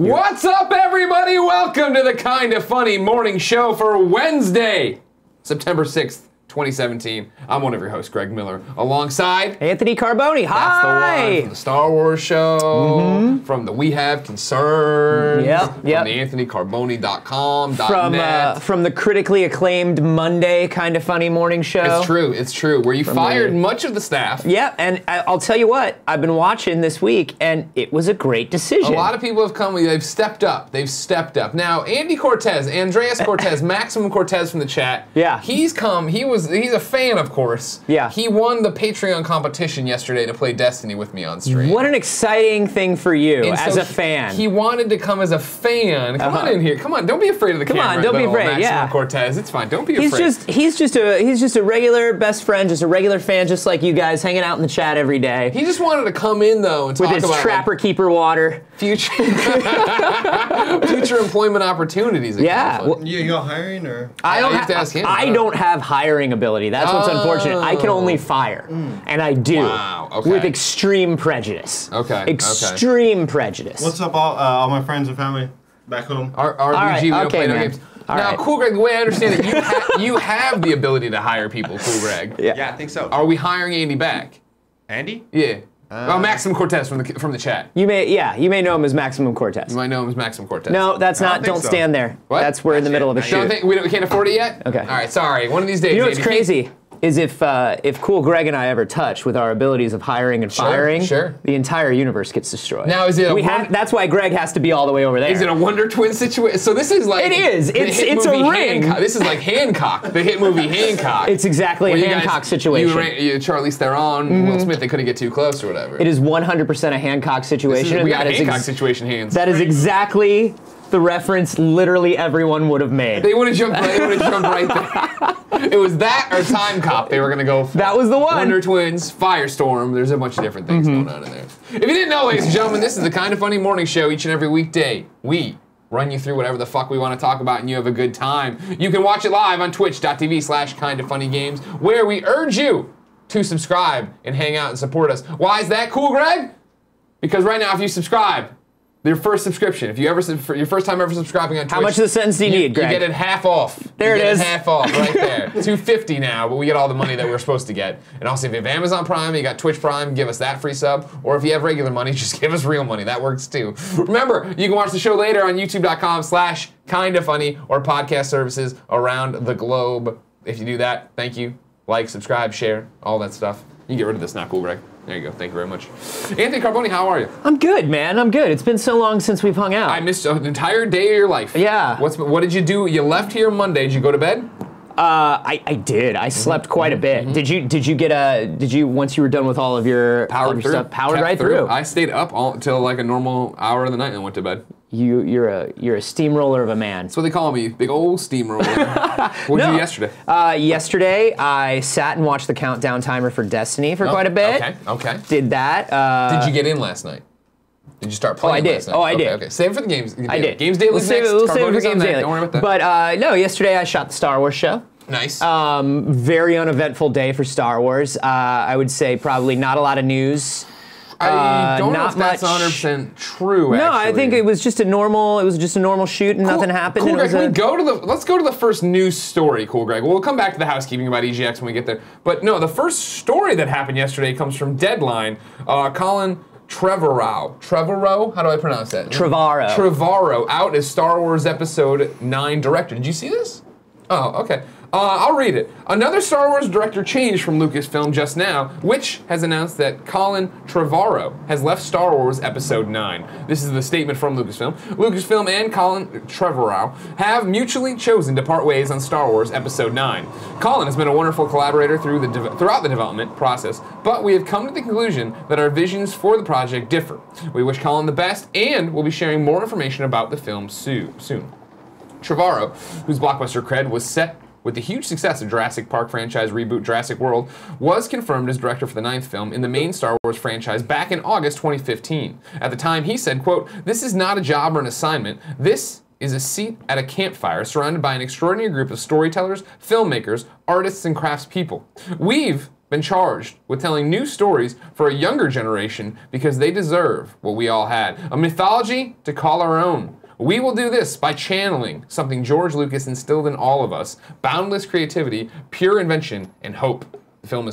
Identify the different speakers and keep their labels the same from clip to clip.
Speaker 1: What's up, everybody? Welcome to the Kinda Funny Morning Show for Wednesday, September 6th, 2017. I'm one of your hosts, Greg Miller, alongside
Speaker 2: Anthony Carboni. Hi!
Speaker 1: That's the one from the Star Wars show, from the We Have Concerns, from the AnthonyCarboni.com.net.
Speaker 2: From the critically acclaimed Monday Kinda Funny Morning Show.
Speaker 1: It's true, where you fired much of the staff.
Speaker 2: Yeah, and I'll tell you what, I've been watching this week, and it was a great decision.
Speaker 1: A lot of people have come, they've stepped up. Now, Andreas Cortez, Maximum Cortez from the chat, he's come, he's a fan, of course.
Speaker 2: Yeah.
Speaker 1: He won the Patreon competition yesterday to play Destiny with me on stream.
Speaker 2: What an exciting thing for you as a fan.
Speaker 1: He wanted to come as a fan. Come on in here. Come on, don't be afraid of the camera.
Speaker 2: Come on, don't be afraid.
Speaker 1: Maximum Cortez, it's fine. Don't be afraid.
Speaker 2: He's just a regular best friend, just a regular fan, just like you guys, hanging out in the chat every day.
Speaker 1: He just wanted to come in though and talk about
Speaker 2: with his Trapper Keeper water.
Speaker 1: Future employment opportunities.
Speaker 2: Yeah.
Speaker 3: Well, you're hiring or?
Speaker 2: I don't have hiring ability. That's what's unfortunate. I can only fire, and I do.
Speaker 1: Wow. Okay.
Speaker 2: With extreme prejudice.
Speaker 1: Okay.
Speaker 2: Extreme prejudice.
Speaker 3: What's up, all my friends and family back home?
Speaker 1: RBG, we don't play no games. Now, Cool Greg, the way I understand it, you have the ability to hire people, Cool Greg.
Speaker 3: Yeah, I think so.
Speaker 1: Are we hiring Andy back?
Speaker 3: Andy?
Speaker 1: Yeah. Maximum Cortez from the chat.
Speaker 2: You may know him as Maximum Cortez.
Speaker 1: You might know him as Maximum Cortez.
Speaker 2: No, that's not. Don't stand there.
Speaker 1: What?
Speaker 2: We're in the middle of a shoot.
Speaker 1: We can't afford it yet?
Speaker 2: Okay.
Speaker 1: All right, sorry. One of these days.
Speaker 2: You know what's crazy is if Cool Greg and I ever touch with our abilities of hiring and firing, the entire universe gets destroyed.
Speaker 1: Now, is it
Speaker 2: that's why Greg has to be all the way over there.
Speaker 1: Is it a Wonder Twin situation? So this is like...
Speaker 2: It is. It's a ring.
Speaker 1: This is like Hancock, the hit movie Hancock.
Speaker 2: It's exactly a Hancock situation.
Speaker 1: Charlize Theron, Will Smith, they couldn't get too close or whatever.
Speaker 2: It is 100% a Hancock situation.
Speaker 1: We got a Hancock situation, Hans.
Speaker 2: That is exactly the reference literally everyone would have made.
Speaker 1: They would have jumped right there. It was that or Time Cop they were going to go for.
Speaker 2: That was the one.
Speaker 1: Wonder Twins, Firestorm, there's a bunch of different things going on in there. If you didn't know, ladies and gentlemen, this is the Kinda Funny Morning Show each and every weekday. We run you through whatever the fuck we want to talk about and you have a good time. You can watch it live on twitch.tv/kindafunnygames, where we urge you to subscribe and hang out and support us. Why is that cool, Greg? Because right now, if you subscribe, your first subscription, if you ever for your first time ever subscribing on Twitch,
Speaker 2: how much of the sentence do you need, Greg?
Speaker 1: You get it half off.
Speaker 2: There it is.
Speaker 1: Half off right there. $2.50 now, but we get all the money that we're supposed to get. And also, if you have Amazon Prime, you got Twitch Prime, give us that free sub. Or if you have regular money, just give us real money. That works too. Remember, you can watch the show later on YouTube.com/kindafunny or podcast services around the globe. If you do that, thank you. Like, subscribe, share, all that stuff. You can get rid of this now, cool, Greg. There you go. Thank you very much. Anthony Carboni, how are you?
Speaker 2: I'm good, man. I'm good. It's been so long since we've hung out.
Speaker 1: I missed an entire day of your life.
Speaker 2: Yeah.
Speaker 1: What did you do? You left here Monday. Did you go to bed?
Speaker 2: I did. I slept quite a bit. Did you once you were done with all of your stuff, powered right through?
Speaker 1: I stayed up till like a normal hour of the night and went to bed.
Speaker 2: You're a steamroller of a man.
Speaker 1: That's what they call me, big old steamroller. What did you do yesterday?
Speaker 2: Yesterday, I sat and watched the countdown timer for Destiny for quite a bit.
Speaker 1: Okay.
Speaker 2: Did that.
Speaker 1: Did you get in last night? Did you start playing last night?
Speaker 2: I did.
Speaker 1: Okay. Save it for the games.
Speaker 2: I did.
Speaker 1: Games Daily's next.
Speaker 2: We'll save it for Games Daily.
Speaker 1: Don't worry about that.
Speaker 2: But no, yesterday I shot the Star Wars show.
Speaker 1: Nice.
Speaker 2: Very uneventful day for Star Wars. I would say probably not a lot of news.
Speaker 1: I don't know if that's 100% true,
Speaker 2: No,
Speaker 1: actually.
Speaker 2: I think it was just a normal shoot and nothing happened.
Speaker 1: Cool, Greg, let's go to the first news story, Cool Greg. We'll come back to the housekeeping about EGX when we get there. But no, the first story that happened yesterday comes from Deadline. Colin Trevorrow, how do I pronounce that? Trevorrow, out as Star Wars Episode 9 director. Did you see this? Oh, okay. I'll read it. Another Star Wars director changed from Lucasfilm just now, which has announced that Colin Trevorrow has left Star Wars Episode 9. This is the statement from Lucasfilm. Lucasfilm and Colin Trevorrow have mutually chosen to part ways on Star Wars Episode 9. Colin has been a wonderful collaborator throughout the development process, but we have come to the conclusion that our visions for the project differ. We wish Colin the best, and we'll be sharing more information about the film soon. Trevorrow, whose blockbuster cred was set with the huge success of Jurassic Park franchise reboot Jurassic World, was confirmed as director for the 9th film in the main Star Wars franchise back in August 2015. At the time, he said, quote, "This is not a job or an assignment. This is a seat at a campfire surrounded by an extraordinary group of storytellers, filmmakers, artists, and craftspeople. We've been charged with telling new stories for a younger generation because they deserve what we all had. A mythology to call our own. We will do this by channeling something George Lucas instilled in all of us: boundless creativity, pure invention, and hope. The film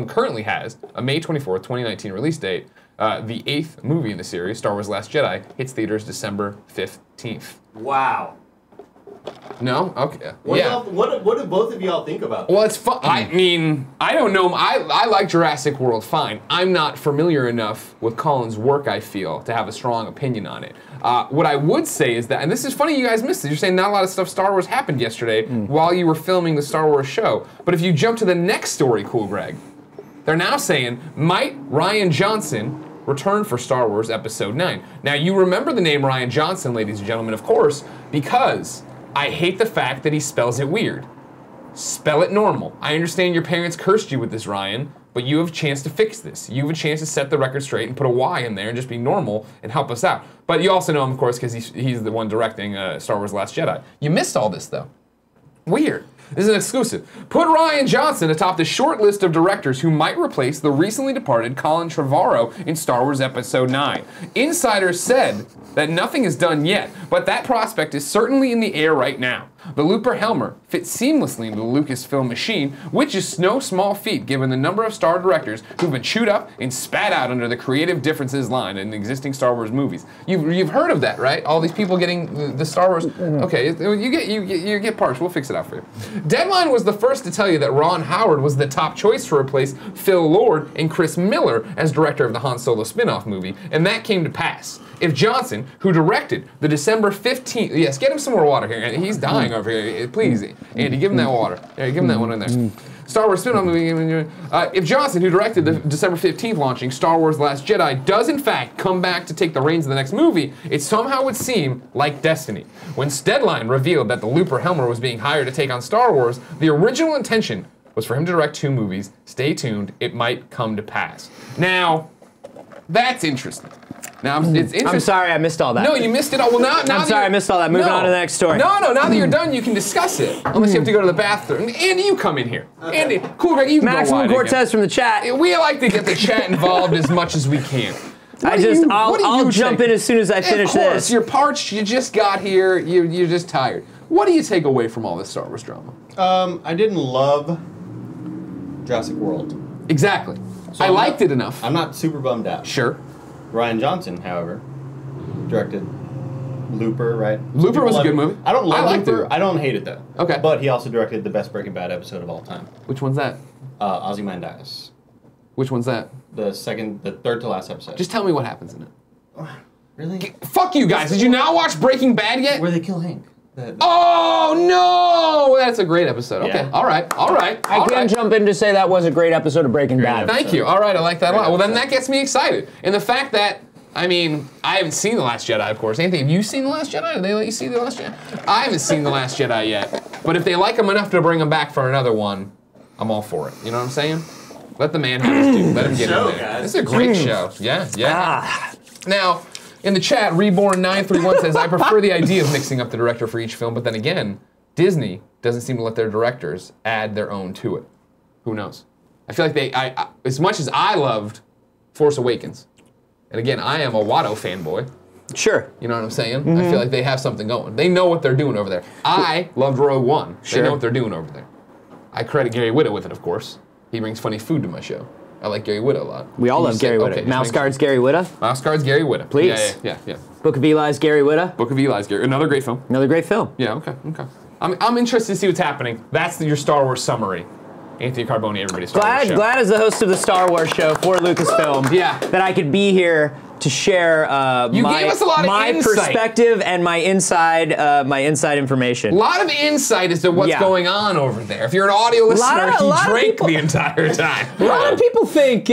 Speaker 1: currently has a May 24th, 2019 release date. The 8th movie in the series, Star Wars: Last Jedi, hits theaters December 15th.
Speaker 4: Wow.
Speaker 1: No? Okay.
Speaker 4: What do both of y'all think about that?
Speaker 1: Well, it's fun. I mean, I don't know. I like Jurassic World fine. I'm not familiar enough with Colin's work, I feel, to have a strong opinion on it. What I would say is that, and this is funny you guys missed it, you're saying not a lot of stuff Star Wars happened yesterday while you were filming the Star Wars show. But if you jump to the next story, Cool Greg, they're now saying, might Rian Johnson return for Star Wars Episode 9? Now, you remember the name Rian Johnson, ladies and gentlemen, of course, because I hate the fact that he spells it weird. Spell it normal. I understand your parents cursed you with this, Ryan, but you have a chance to fix this. You have a chance to set the record straight and put a Y in there and just be normal and help us out. But you also know him, of course, because he's the one directing Star Wars: Last Jedi. You missed all this, though. Weird. This is an exclusive. Put Rian Johnson atop the short list of directors who might replace the recently departed Colin Trevorrow in Star Wars Episode 9. Insiders said that nothing is done yet, but that prospect is certainly in the air right now. The Looper Helmer fits seamlessly into the Lucasfilm machine, which is no small feat given the number of star directors who've been chewed up and spat out under the creative differences line in existing Star Wars movies. You've heard of that, right? All these people getting the Star Wars. Okay, you get parts. We'll fix it out for you. Deadline was the first to tell you that Ron Howard was the top choice to replace Phil Lord and Chris Miller as director of the Han Solo spin-off movie, and that came to pass. If Johnson, who directed the December 15th, yes, get him some more water here. He's dying over here. Please, Andy, give him that water. Yeah, give him that one in there. Star Wars spin-off movie. If Johnson, who directed the December 15th launching Star Wars: Last Jedi, does in fact come back to take the reins of the next movie, it somehow would seem like destiny. When Deadline revealed that the Looper Helmer was being hired to take on Star Wars, the original intention was for him to direct 2 movies. Stay tuned, it might come to pass. Now, that's interesting. Now, it's interesting.
Speaker 2: I'm sorry I missed all that.
Speaker 1: No, you missed it all. Well, now
Speaker 2: I'm sorry I missed all that. Moving on to the next story.
Speaker 1: No, now that you're done, you can discuss it. Unless you have to go to the bathroom. Andy, you come in here. Okay. Andy, cool, Greg, you can
Speaker 2: Maximum
Speaker 1: go wide
Speaker 2: Cortez
Speaker 1: again.
Speaker 2: from the chat.
Speaker 1: We like to get the chat involved as much as we can.
Speaker 2: I'll jump in as soon as I finish
Speaker 1: this. Of course,
Speaker 2: this.
Speaker 1: you're parched, you just got here, you're just tired. What do you take away from all this Star Wars drama?
Speaker 3: I didn't love Jurassic World.
Speaker 1: Exactly.
Speaker 3: So
Speaker 1: I liked it enough.
Speaker 3: I'm not super bummed out.
Speaker 1: Sure.
Speaker 3: Rian Johnson, however, directed Looper, right?
Speaker 1: Looper was a good movie.
Speaker 3: I don't love Looper.
Speaker 1: it.
Speaker 3: I don't hate it, though.
Speaker 1: Okay.
Speaker 3: But he also directed the best Breaking Bad episode of all time.
Speaker 1: Which one's that?
Speaker 3: Ozymandias.
Speaker 1: Which one's that?
Speaker 3: The third to last episode.
Speaker 1: Just tell me what happens in it.
Speaker 3: Really?
Speaker 1: Fuck you guys. Did you not watch Breaking Bad yet?
Speaker 3: Where they kill Hank.
Speaker 1: Oh, no! That's a great episode. Okay,
Speaker 3: Yeah.
Speaker 1: all right.
Speaker 2: I can jump in to say that was a great episode of Breaking Bad.
Speaker 1: Thank you. All right, I like that a lot. Well, then that gets me excited. And the fact that, I mean, I haven't seen The Last Jedi, of course. Anthony, have you seen The Last Jedi? Did they let you see The Last Jedi? I haven't seen The Last Jedi yet. But if they like him enough to bring him back for another one, I'm all for it. You know what I'm saying? Let the man have his due. Let him get in there.
Speaker 4: Guys.
Speaker 1: This is a great show. Yeah. Now, in the chat, Reborn931 says, I prefer the idea of mixing up the director for each film, but then again, Disney doesn't seem to let their directors add their own to it. Who knows? I feel like as much as I loved Force Awakens, and again, I am a Watto fanboy.
Speaker 2: Sure.
Speaker 1: You know what I'm saying? I feel like they have something going. They know what they're doing over there. I loved Rogue One. They know what they're doing over there. I credit Gary Whitta with it, of course. He brings funny food to my show. I like Gary Whitta a lot.
Speaker 2: We all love Gary Whitta. Mouse Guard's Gary Whitta.
Speaker 1: Mouse Guard's Gary Whitta.
Speaker 2: Please.
Speaker 1: Yeah.
Speaker 2: Book of Eli's Gary Whitta.
Speaker 1: Book of Eli's Gary. Another great film.
Speaker 2: Another great film.
Speaker 1: Yeah, okay. I'm interested to see what's happening. That's your Star Wars summary. Anthony Carboni, everybody's Star Wars show.
Speaker 2: Glad as the host of the Star Wars show for Lucasfilm that I could be here to share my perspective and my inside information.
Speaker 1: A lot of insight as to what's going on over there. If you're an audio listener, he drank the entire time.
Speaker 2: A lot of people think,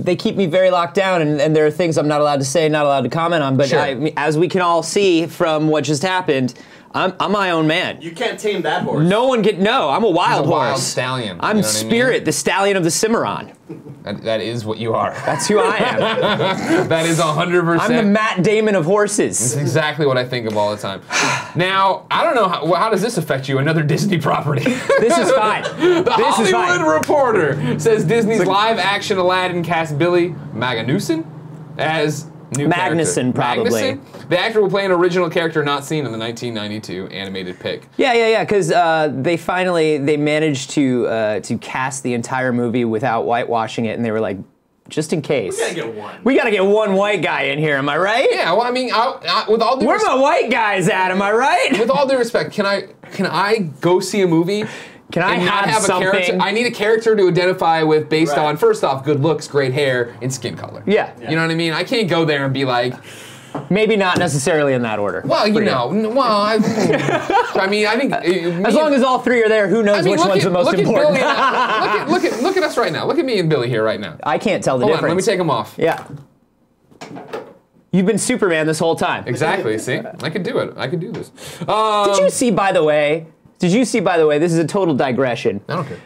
Speaker 2: they keep me very locked down, and there are things I'm not allowed to say, not allowed to comment on. But as we can all see from what just happened, I'm my own man.
Speaker 4: You can't tame that horse.
Speaker 2: No one can. No, I'm a wild horse.
Speaker 1: Wild stallion.
Speaker 2: I'm Spirit, the stallion of the Cimarron.
Speaker 1: That is what you are.
Speaker 2: That's who I am.
Speaker 1: That is 100%.
Speaker 2: I'm the Matt Damon of horses.
Speaker 1: That's exactly what I think of all the time. Now, I don't know, how does this affect you? Another Disney property.
Speaker 2: This is fine.
Speaker 1: The Hollywood Reporter says Disney's live-action Aladdin cast Billy Magnussen as new
Speaker 2: Magnussen,
Speaker 1: character.
Speaker 2: probably.
Speaker 1: Magnussen? The actor will play an original character not seen in the 1992 animated pick.
Speaker 2: Yeah, because they managed to cast the entire movie without whitewashing it, and they were like, just in case.
Speaker 4: We gotta get one.
Speaker 2: We gotta get one white guy in here, am I right?
Speaker 1: Yeah, well, I mean, with all due
Speaker 2: Where my white guys at, am I right?
Speaker 1: With all due respect, can I go see a movie?
Speaker 2: Can I have something?
Speaker 1: A character? I need a character to identify with based on, first off, good looks, great hair, and skin color.
Speaker 2: Yeah.
Speaker 1: You know what I mean? I can't go there and be like...
Speaker 2: Maybe not necessarily in that order.
Speaker 1: Well, I think...
Speaker 2: as long as all three are there, who knows which one's the most important.
Speaker 1: Look at us right now. Look at me and Billy here right now.
Speaker 2: I can't tell the difference.
Speaker 1: Hold on, let me take them off.
Speaker 2: Yeah. You've been Superman this whole time.
Speaker 1: Exactly, see? I could do it. I could do this.
Speaker 2: Did you see, by the way, this is a total digression.
Speaker 1: I don't care.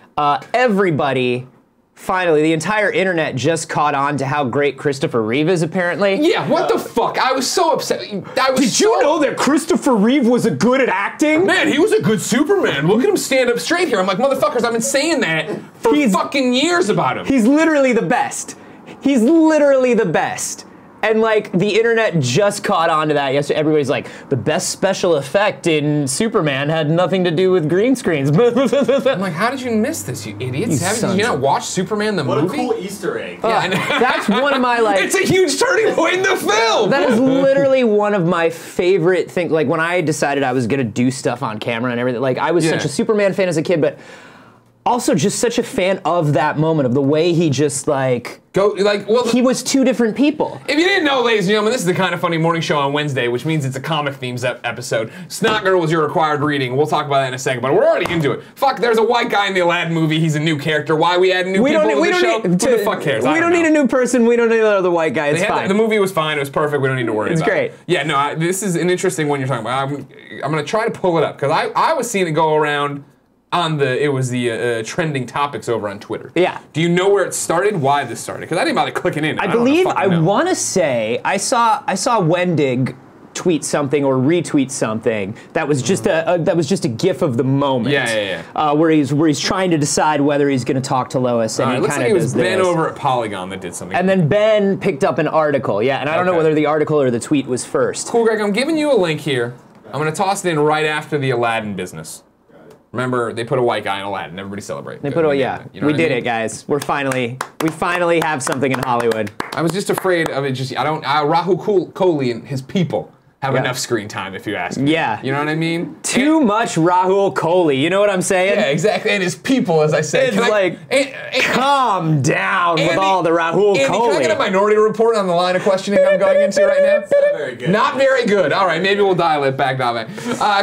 Speaker 2: Everybody, finally, the entire internet just caught on to how great Christopher Reeve is, apparently.
Speaker 1: Yeah, what the fuck? I was so upset.
Speaker 2: Did you know that Christopher Reeve was good at acting?
Speaker 1: Man, he was a good Superman. Look at him stand up straight here. I'm like, motherfuckers, I've been saying that for fucking years about him.
Speaker 2: He's literally the best. He's literally the best. And like the internet just caught on to that yesterday. Everybody's like, the best special effect in Superman had nothing to do with green screens.
Speaker 1: I'm like, how did you miss this, you idiots? Did you not watch Superman the movie?
Speaker 4: What a cool Easter egg.
Speaker 1: Yeah,
Speaker 2: that's one of my like.
Speaker 1: It's a huge turning point in the film.
Speaker 2: That is literally one of my favorite things. Like when I decided I was gonna do stuff on camera and everything. Like I was such a Superman fan as a kid, but also just such a fan of that moment, of the way he just he was two different people.
Speaker 1: If you didn't know, ladies and gentlemen, this is the Kind of Funny morning show on Wednesday, which means it's a comic themes episode. Snot Girl was your required reading. We'll talk about that in a second, but we're already into it. Fuck, there's a white guy in the Aladdin movie. He's a new character. Why we add new people to the show? Who the fuck cares?
Speaker 2: We don't need a new person. We don't need another white guy. It's fine.
Speaker 1: The movie was fine. It was perfect. We don't need to worry about it.
Speaker 2: It's great.
Speaker 1: Yeah, no, this is an interesting one you're talking about. I'm going to try to pull it up, because I was seeing it go around on the trending topics over on Twitter.
Speaker 2: Yeah.
Speaker 1: Do you know where it started? Why this started? Because I didn't bother clicking in.
Speaker 2: I want to say I saw Wendig tweet something or retweet something that was just a gif of the moment.
Speaker 1: Yeah.
Speaker 2: Where he's trying to decide whether he's going to talk to Lois, and
Speaker 1: it looks like it was Ben over at Polygon that did something.
Speaker 2: And then Ben picked up an article. Yeah, and I don't know whether the article or the tweet was first.
Speaker 1: Cool, Greg. I'm giving you a link here. I'm going to toss it in right after the Aladdin business. Remember, they put a white guy in Aladdin. Everybody celebrate.
Speaker 2: We did it, guys. We finally have something in Hollywood.
Speaker 1: I was just afraid of it. Rahul Kohli and his people have enough screen time, if you ask me.
Speaker 2: Yeah.
Speaker 1: You know what I mean?
Speaker 2: Too much Rahul Kohli. You know what I'm saying?
Speaker 1: Yeah, exactly. And his people, as I said.
Speaker 2: It's calm down with all the Rahul Kohli.
Speaker 1: Can I get a Minority Report on the line of questioning I'm going into right now?
Speaker 4: Not very good.
Speaker 1: Not very good. All right, maybe we'll dial it back.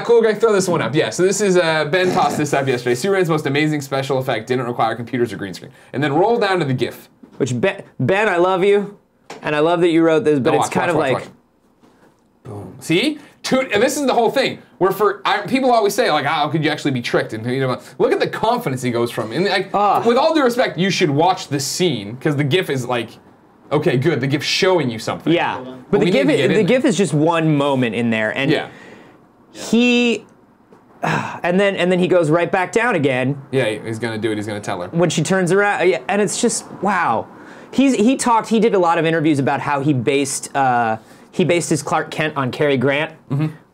Speaker 1: Cool, Greg, throw this one up. Yeah, so this is, Ben tossed this up yesterday. Superman's most amazing special effect didn't require computers or green screen. And then roll down to the GIF.
Speaker 2: Which, Ben, I love you, and I love that you wrote this, but it's kind of like...
Speaker 1: Boom. See? And this is the whole thing. Where people always say, like, how could you actually be tricked? And look at the confidence he goes from. And with all due respect, you should watch the scene, because the GIF is like, okay, good. The GIF's showing you something.
Speaker 2: Yeah, but the GIF is just one moment in there, and and then he goes right back down again.
Speaker 1: Yeah, he's gonna do it. He's gonna tell her
Speaker 2: when she turns around, and it's just wow. He did a lot of interviews about how he based his Clark Kent on Cary Grant,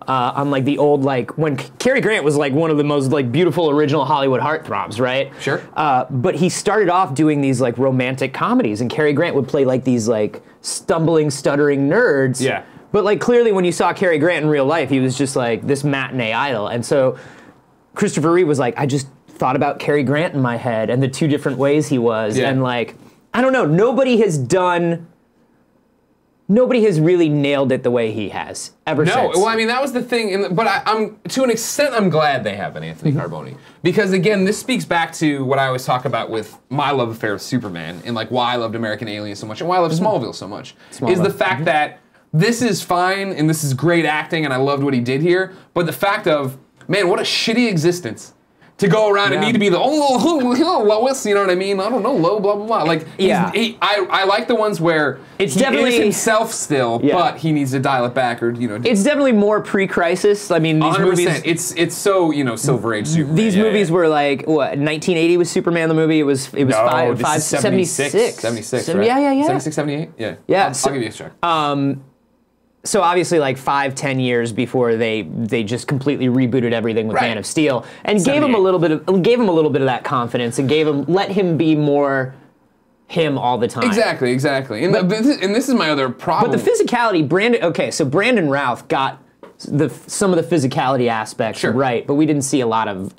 Speaker 2: on like the old, like when Cary Grant was like one of the most like beautiful original Hollywood heartthrobs, right?
Speaker 1: Sure.
Speaker 2: But he started off doing these like romantic comedies, and Cary Grant would play like these like stumbling, stuttering nerds.
Speaker 1: Yeah.
Speaker 2: But like clearly when you saw Cary Grant in real life, he was just like this matinee idol, and so Christopher Reeve was like, I just thought about Cary Grant in my head and the two different ways he was, and like I don't know, nobody has really nailed it the way he has ever since.
Speaker 1: No, well, I mean, that was the thing, but I'm to an extent, I'm glad they have an Anthony Carboni. Because again, this speaks back to what I always talk about with my love affair with Superman, and like why I loved American Alien so much, and why I love Smallville so much, is the fact that this is fine and this is great acting and I loved what he did here, but the fact of, man, what a shitty existence. To go around and need to be the lowest, you know what I mean? I don't know, low, blah, blah, blah. Like, I like the ones where
Speaker 2: it's
Speaker 1: he
Speaker 2: definitely
Speaker 1: is himself still, but he needs to dial it back or, you know.
Speaker 2: It's definitely more pre-crisis. I mean, these
Speaker 1: 100%.
Speaker 2: movies.
Speaker 1: It's so, you know, Silver Age Superman.
Speaker 2: These movies were like, what, 1980 was Superman the movie? It was 76.
Speaker 1: 76, right?
Speaker 2: Yeah.
Speaker 1: 76, 78? Yeah.
Speaker 2: Yeah.
Speaker 1: I'll give you a check.
Speaker 2: So obviously, like 5-10 years before they just completely rebooted everything with Man of Steel, and gave him a little bit of that confidence, and let him be more him all the time.
Speaker 1: Exactly. And, this is my other problem.
Speaker 2: But the physicality, Brandon Routh got some of the physicality aspects right, but we didn't see a lot of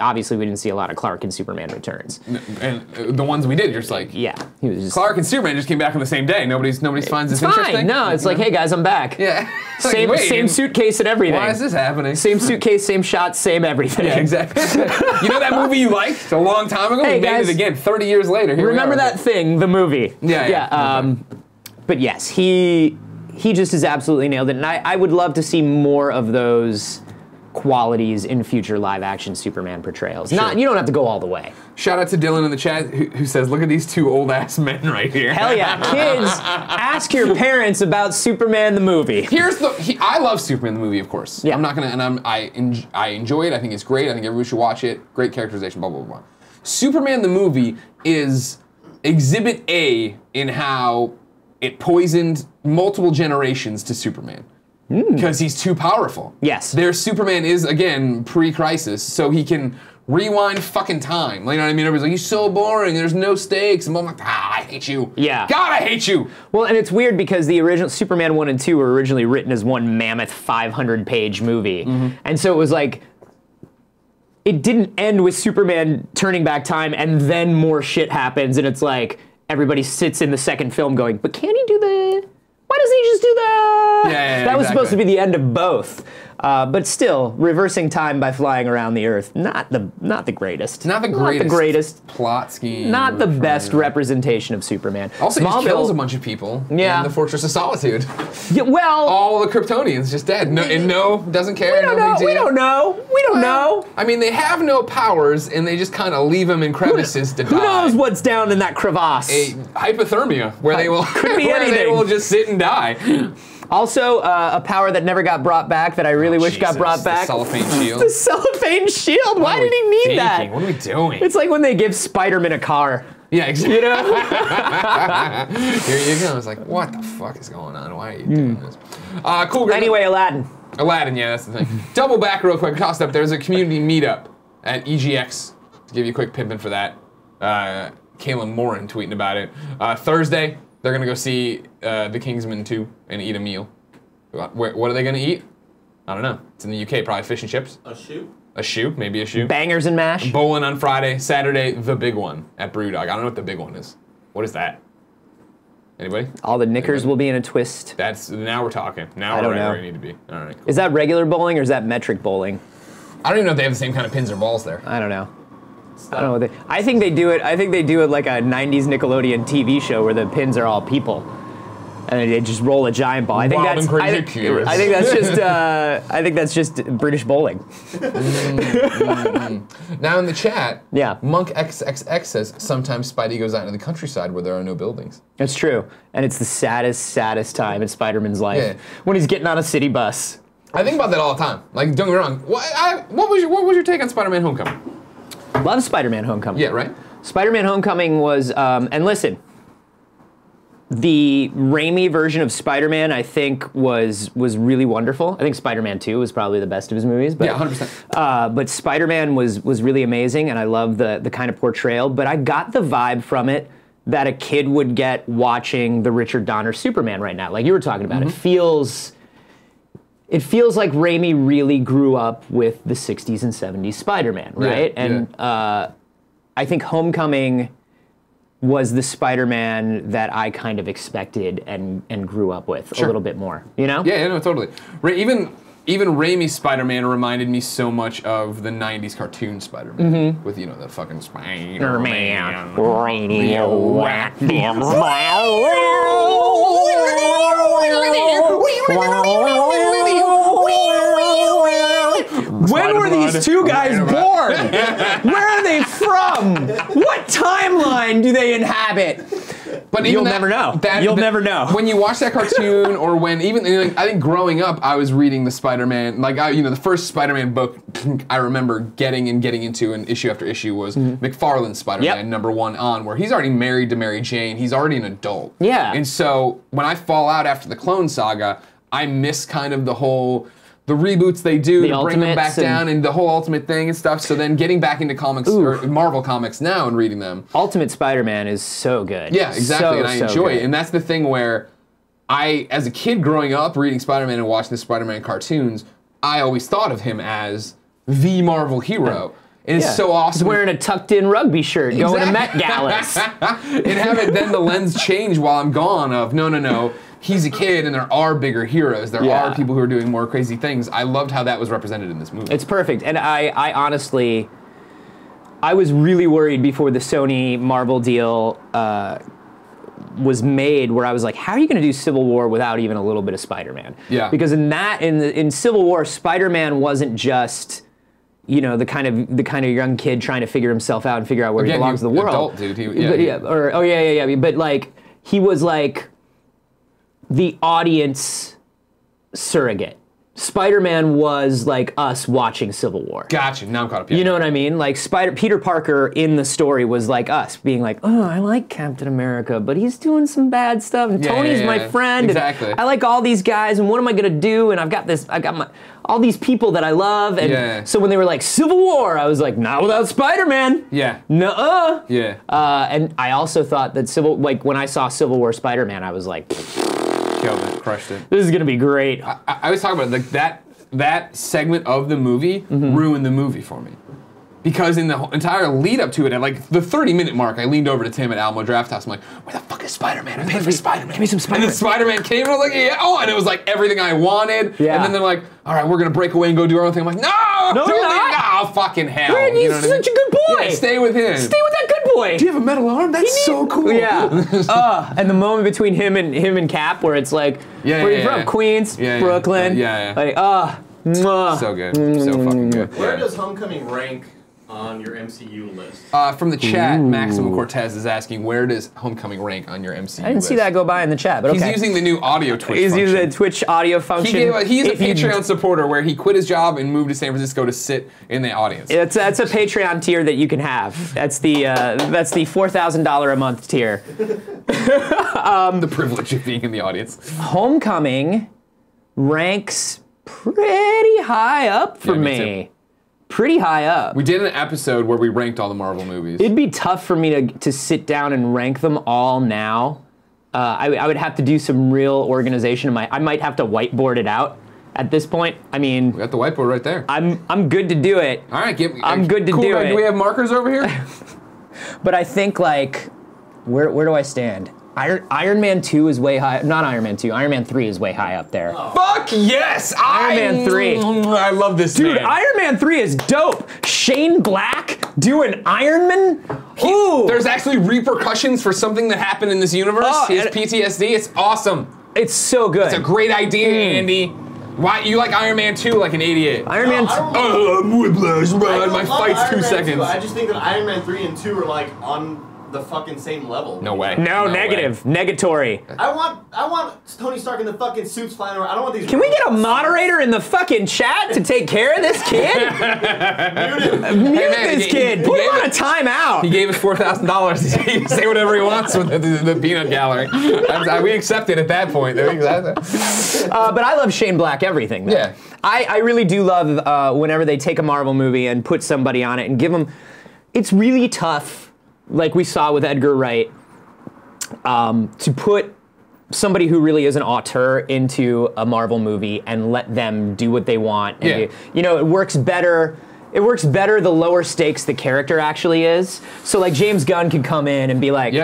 Speaker 2: Clark and Superman Returns.
Speaker 1: And the ones we did, you're just like,
Speaker 2: he was just,
Speaker 1: Clark and Superman just came back on the same day. Nobody's finds this interesting.
Speaker 2: No, it's like, hey guys, I'm back.
Speaker 1: Yeah.
Speaker 2: Same suitcase and everything.
Speaker 1: Why is this happening?
Speaker 2: Same suitcase, same shots, same everything.
Speaker 1: Yeah, exactly. You know that movie you liked a long time ago?
Speaker 2: Hey,
Speaker 1: we made it again 30 years later. Here
Speaker 2: remember that thing, the movie?
Speaker 1: Yeah.
Speaker 2: But yes, he just has absolutely nailed it, and I would love to see more of those qualities in future live-action Superman portrayals. You don't have to go all the way.
Speaker 1: Shout out to Dylan in the chat who says, "Look at these two old-ass men right here."
Speaker 2: Hell yeah, kids! Ask your parents about Superman the movie.
Speaker 1: I love Superman the movie, of course.
Speaker 2: Yeah.
Speaker 1: I'm not gonna, and I enjoy it. I think it's great. I think everybody should watch it. Great characterization. Blah blah blah. Superman the movie is Exhibit A in how it poisoned multiple generations to Superman. Because he's too powerful.
Speaker 2: Yes.
Speaker 1: Their Superman is, again, pre-crisis, so he can rewind fucking time. You know what I mean? Everybody's like, he's so boring, there's no stakes. And I'm like, I hate you.
Speaker 2: Yeah.
Speaker 1: God, I hate you.
Speaker 2: Well, and it's weird because the original Superman 1 and 2 were originally written as one mammoth 500-page movie. And so it was like, it didn't end with Superman turning back time and then more shit happens and it's like, everybody sits in the second film going, but can he do the... Why doesn't he just do that? That was supposed to be the end of both. But still, reversing time by flying around the Earth, not the greatest.
Speaker 1: Not the greatest plot scheme.
Speaker 2: Not the best representation of Superman.
Speaker 1: Also, he kills a bunch of people in the Fortress of Solitude.
Speaker 2: Yeah, well...
Speaker 1: All the Kryptonians just dead. Doesn't care.
Speaker 2: We don't know.
Speaker 1: I mean, they have no powers, and they just kind of leave them in crevices to die.
Speaker 2: Who knows what's down in that crevasse?
Speaker 1: Hypothermia, where they will they will just sit and die.
Speaker 2: Also, a power that never got brought back that I really wish got brought back.
Speaker 1: The cellophane shield.
Speaker 2: The cellophane shield. Why did he need that?
Speaker 1: What are we doing?
Speaker 2: It's like when they give Spider-Man a car.
Speaker 1: Yeah, exactly.
Speaker 2: You know?
Speaker 1: Here you go. It's like, what the fuck is going on? Why are you doing this? Cool.
Speaker 2: Anyway, Aladdin.
Speaker 1: Aladdin, yeah, that's the thing. Double back real quick. Tossed up. There's a community meetup at EGX. To give you a quick pimping for that. Kalen Morin tweeting about it. Thursday, they're going to go see The Kingsman 2 and eat a meal. What are they going to eat? I don't know. It's in the UK, probably fish and chips.
Speaker 4: A shoe?
Speaker 1: A shoe, maybe a shoe.
Speaker 2: Bangers and mash.
Speaker 1: Bowling on Friday. Saturday, the big one at Brewdog. I don't know what the big one is. What is that? Anybody?
Speaker 2: All the knickers will be in a twist.
Speaker 1: Now we're talking. Now we're right where you need to be. All right, cool.
Speaker 2: Is that regular bowling or is that metric bowling?
Speaker 1: I don't even know if they have the same kind of pins or balls there.
Speaker 2: I don't know. I don't know. I think they do it. I think they do it like a '90s Nickelodeon TV show where the pins are all people, and they just roll a giant ball. I think that's just British bowling.
Speaker 1: Now in the chat,
Speaker 2: yeah,
Speaker 1: Monk XXX says sometimes Spidey goes out into the countryside where there are no buildings.
Speaker 2: That's true, and it's the saddest time in Spider-Man's life when he's getting on a city bus.
Speaker 1: I think about that all the time. Like, don't get me wrong. What was your take on Spider-Man: Homecoming?
Speaker 2: Love Spider-Man: Homecoming.
Speaker 1: Yeah, right?
Speaker 2: Spider-Man: Homecoming was, and listen, the Raimi version of Spider-Man, I think, was really wonderful. I think Spider-Man 2 was probably the best of his movies. But,
Speaker 1: yeah, 100%.
Speaker 2: But Spider-Man was really amazing, and I love the kind of portrayal. But I got the vibe from it that a kid would get watching the Richard Donner Superman right now. Like you were talking about. It feels like Raimi really grew up with the 60s and 70s Spider-Man, right? I think Homecoming was the Spider-Man that I kind of expected and grew up with a little bit more, you know?
Speaker 1: Yeah, no, totally. Even Raimi's Spider-Man reminded me so much of the 90s cartoon Spider-Man. With, you know, the fucking Spider-Man.
Speaker 2: When were these two guys born? Where are they from? What timeline do they inhabit?
Speaker 1: But
Speaker 2: You'll never know. You'll never know.
Speaker 1: When you watch that cartoon, or when even I think growing up, I was reading the Spider-Man, the first Spider-Man book I remember getting into, and issue after issue was McFarlane's Spider-Man #1 on, where he's already married to Mary Jane. He's already an adult.
Speaker 2: Yeah.
Speaker 1: And so when I fall out after the Clone Saga, I miss kind of the reboots they do to bring them back down, and the whole Ultimate thing and stuff. So then getting back into comics, or Marvel comics now, and reading them.
Speaker 2: Ultimate Spider-Man is so good.
Speaker 1: Yeah, exactly, and I enjoy it. And that's the thing where as a kid growing up, reading Spider-Man and watching the Spider-Man cartoons, I always thought of him as the Marvel hero. And it's so awesome.
Speaker 2: He's wearing a tucked-in rugby shirt, going to Met Galas.
Speaker 1: And have it then the lens change while I'm gone of, no. He's a kid, and there are bigger heroes. There are people who are doing more crazy things. I loved how that was represented in this movie.
Speaker 2: It's perfect. And I honestly, I was really worried before the Sony Marvel deal was made, where I was like, how are you going to do Civil War without even a little bit of Spider-Man?
Speaker 1: Yeah.
Speaker 2: Because in Civil War, Spider-Man wasn't just the kind of young kid trying to figure himself out and figure out where he belongs in the world.
Speaker 1: Adult dude.
Speaker 2: But like he was like the audience surrogate. Spider-Man was like us watching Civil War.
Speaker 1: Gotcha. Now I'm caught up.
Speaker 2: You know what I mean? Like Peter Parker in the story was like us, being like, oh, I like Captain America, but he's doing some bad stuff, and Tony's my friend.
Speaker 1: Exactly.
Speaker 2: And I like all these guys, and what am I gonna do? And I got all these people that I love, and so when they were like Civil War, I was like, not without Spider-Man.
Speaker 1: Yeah.
Speaker 2: Nuh-uh.
Speaker 1: Yeah.
Speaker 2: And I also thought that when I saw Civil War Spider-Man, I was like,
Speaker 1: killed it, crushed it.
Speaker 2: This is gonna be great.
Speaker 1: I was talking about that segment of the movie ruined the movie for me. Because in the entire lead up to it, at like the 30-minute mark, I leaned over to Tim at Alamo Draft House. I'm like, where the fuck is Spider-Man? I paid for Spider-Man.
Speaker 2: Give me some Spider-Man.
Speaker 1: And then Spider-Man came, and I was like, and it was like everything I wanted.
Speaker 2: Yeah.
Speaker 1: And then they're like, all right, we're gonna break away and go do our own thing. I'm like, no,
Speaker 2: you're not.
Speaker 1: No, fucking hell.
Speaker 2: Man, he's such a good boy.
Speaker 1: Yeah, stay with him.
Speaker 2: Stay with that good boy.
Speaker 1: Do you have a metal arm? That's so cool.
Speaker 2: Yeah. And the moment between him and Cap, where it's like, where are you from? Queens, Brooklyn. Like, mwah.
Speaker 1: So good. So fucking good.
Speaker 4: Where does Homecoming rank on your MCU list?
Speaker 1: From the chat, Maximum Cortez is asking, where does Homecoming rank on your MCU list?
Speaker 2: I didn't see that go by in the chat, but okay.
Speaker 1: He's using the new audio Twitch
Speaker 2: He's
Speaker 1: function.
Speaker 2: using the Twitch audio function.
Speaker 1: He's a Patreon supporter where he quit his job and moved to San Francisco to sit in the audience.
Speaker 2: That's a Patreon tier that you can have. That's the $4,000 a month tier.
Speaker 1: The privilege of being in the audience.
Speaker 2: Homecoming ranks pretty high up for me. Pretty high up.
Speaker 1: We did an episode where we ranked all the Marvel movies.
Speaker 2: It'd be tough for me to sit down and rank them all now. I would have to do some real organization. I might have to whiteboard it out at this point. I mean,
Speaker 1: we got the whiteboard right there.
Speaker 2: I'm good to do it.
Speaker 1: All right,
Speaker 2: I'm good to do it.
Speaker 1: Do we have markers over here?
Speaker 2: But I think like, where do I stand? Iron Man 2 is way high. Not Iron Man 2. Iron Man 3 is way high up there.
Speaker 1: Oh. Fuck yes!
Speaker 2: Iron Man 3.
Speaker 1: I love this
Speaker 2: dude.
Speaker 1: man.
Speaker 2: Iron Man 3 is dope. Shane Black doing Iron Man. Ooh.
Speaker 1: There's actually repercussions for something that happened in this universe. His PTSD. It's awesome.
Speaker 2: It's so good.
Speaker 1: It's a great idea, Andy. Why you like Iron Man 2 like an idiot?
Speaker 2: Iron Man 2.
Speaker 1: Oh, whiplash, man. My fight's 2 seconds.
Speaker 4: I just think that Iron Man 3 and 2 are like on the fucking same level.
Speaker 1: No way.
Speaker 2: No, negative.
Speaker 1: Way.
Speaker 2: Negatory.
Speaker 4: I want Tony Stark in the fucking suits flying around. I don't want these.
Speaker 2: Can we get a moderator in the fucking chat to take care of this kid? Mute this kid. Put him on a timeout.
Speaker 1: He gave us $4,000 to say whatever he wants with the peanut gallery. We accept it at that point.
Speaker 2: But I love Shane Black everything. Though. Yeah. I really do love whenever they take a Marvel movie and put somebody on it and give them. It's really tough. Like we saw with Edgar Wright, to put somebody who really is an auteur into a Marvel movie and let them do what they want. And it works better. It works better the lower stakes the character actually is. So like James Gunn can come in and be like,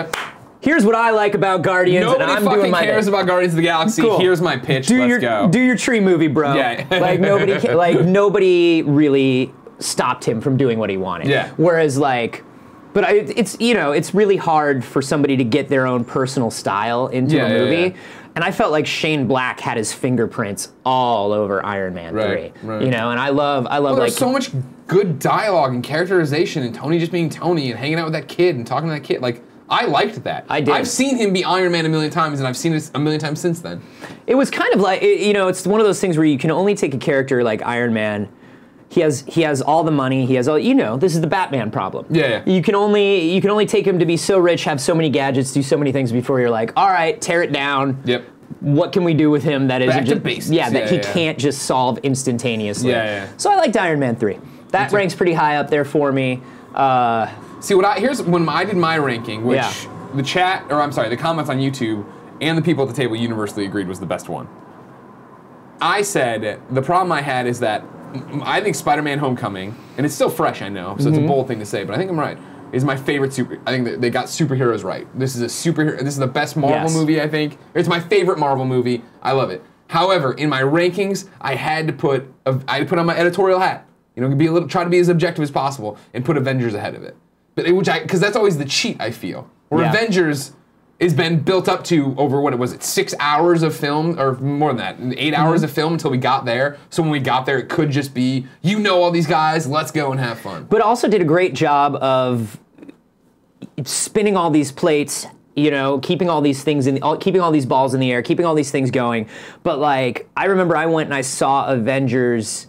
Speaker 2: here's what I like about Guardians, and I'm doing my
Speaker 1: cares about Guardians of the Galaxy.
Speaker 2: Cool.
Speaker 1: Here's my pitch. Let's go.
Speaker 2: Do your tree movie, bro.
Speaker 1: Yeah.
Speaker 2: Nobody really stopped him from doing what he wanted.
Speaker 1: Yeah.
Speaker 2: Whereas like But it's it's really hard for somebody to get their own personal style into a movie.
Speaker 1: Yeah.
Speaker 2: And I felt like Shane Black had his fingerprints all over Iron Man 3.
Speaker 1: Right.
Speaker 2: And I love
Speaker 1: Well,
Speaker 2: like
Speaker 1: there's so much good dialogue and characterization, and Tony just being Tony and hanging out with that kid and talking to that kid. Like, I liked that.
Speaker 2: I did.
Speaker 1: I've seen him be Iron Man a million times, and I've seen it a million times since then.
Speaker 2: It was kind of like it's one of those things where you can only take a character like Iron Man. He has all the money. He has all this is the Batman problem.
Speaker 1: Yeah.
Speaker 2: You can only take him to be so rich, have so many gadgets, do so many things before you're like, all right, tear it down.
Speaker 1: Yep.
Speaker 2: What can we do with him that isn't
Speaker 1: Back to
Speaker 2: just
Speaker 1: basics.
Speaker 2: that he can't just solve instantaneously.
Speaker 1: Yeah.
Speaker 2: So I liked Iron Man 3. That ranks pretty high up there for me.
Speaker 1: See, here's when I did my ranking, which the comments on YouTube and the people at the table universally agreed was the best one. I said the problem I had is that I think Spider-Man: Homecoming, and it's still fresh, I know, so it's a bold thing to say, but I think I'm right, is my favorite I think that they got superheroes right. This is a superhero. This is the best Marvel movie, I think. It's my favorite Marvel movie. I love it. However, in my rankings, I had to put on my editorial hat. Try to be as objective as possible and put Avengers ahead of it. But because that's always the cheat, I feel. Where Avengers has been built up to over 6 hours of film, or more than that, 8 hours of film until we got there. So when we got there, it could just be, all these guys, let's go and have fun.
Speaker 2: But also did a great job of spinning all these plates, keeping all these things keeping all these balls in the air, keeping all these things going. But like, I remember I went and I saw Avengers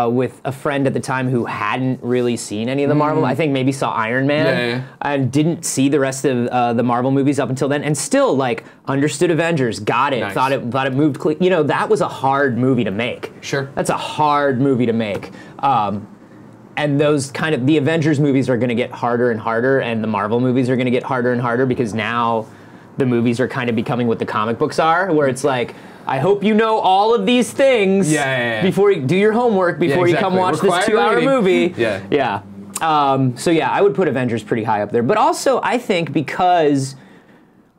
Speaker 2: with a friend at the time who hadn't really seen any of the Marvel. I think maybe saw Iron Man and didn't see the rest of the Marvel movies up until then, and still like understood Avengers, got it,
Speaker 1: Nice.
Speaker 2: thought it moved. That was a hard movie to make.
Speaker 1: Sure.
Speaker 2: That's a hard movie to make. And those the Avengers movies are going to get harder and harder, and the Marvel movies are going to get harder and harder because now the movies are kind of becoming what the comic books are, where it's like, I hope you know all of these things before you do your homework, before you come watch this 2-hour movie.
Speaker 1: Yeah.
Speaker 2: So I would put Avengers pretty high up there. But also, I think because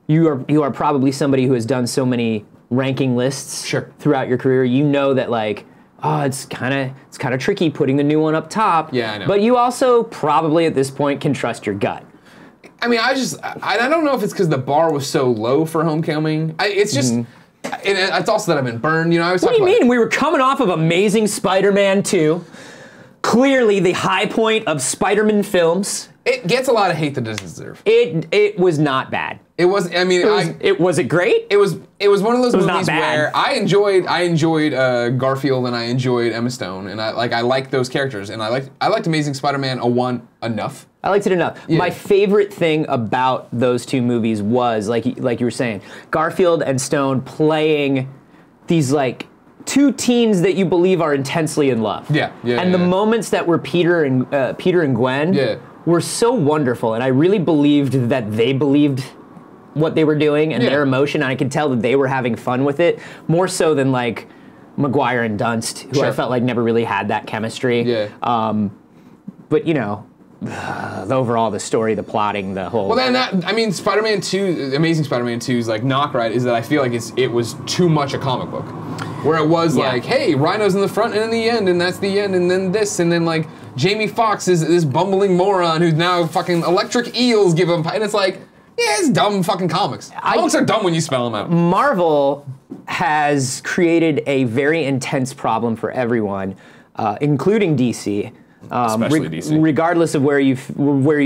Speaker 2: you are probably somebody who has done so many ranking lists throughout your career, that like, it's kind of tricky putting the new one up top.
Speaker 1: Yeah, I know.
Speaker 2: But you also probably at this point can trust your gut.
Speaker 1: I mean, I don't know if it's because the bar was so low for Homecoming. It's just, and it's also that I've been burned.
Speaker 2: What do you mean? We were coming off of Amazing Spider-Man 2. Clearly the high point of Spider-Man films.
Speaker 1: It gets a lot of hate that it doesn't deserve.
Speaker 2: It was not bad.
Speaker 1: It was. I mean,
Speaker 2: was it great?
Speaker 1: It was one of those movies
Speaker 2: bad.
Speaker 1: where I enjoyed Garfield and I enjoyed Emma Stone, and I liked those characters, and I liked Amazing Spider-Man enough.
Speaker 2: I liked it enough.
Speaker 1: Yeah.
Speaker 2: My favorite thing about those two movies was like you were saying, Garfield and Stone playing these like two teens that you believe are intensely in love. And the moments that were Peter and Gwen were so wonderful, and I really believed that they believed what they were doing and their emotion, and I could tell that they were having fun with it, more so than like Maguire and Dunst, who I felt like never really had that chemistry. But the story, the plotting, the whole.
Speaker 1: Well, then Spider-Man 2, Amazing Spider-Man 2's like knock is that I feel like it was too much a comic book, where it was like, hey, Rhino's in the front and in the end, and that's the end, and then this, and then like Jamie Foxx is this bumbling moron who's now fucking electric eels give him, and it's like, it's dumb fucking comics. Comics are dumb when you spell them out.
Speaker 2: Marvel has created a very intense problem for everyone, including DC.
Speaker 1: Especially DC.
Speaker 2: Regardless of where you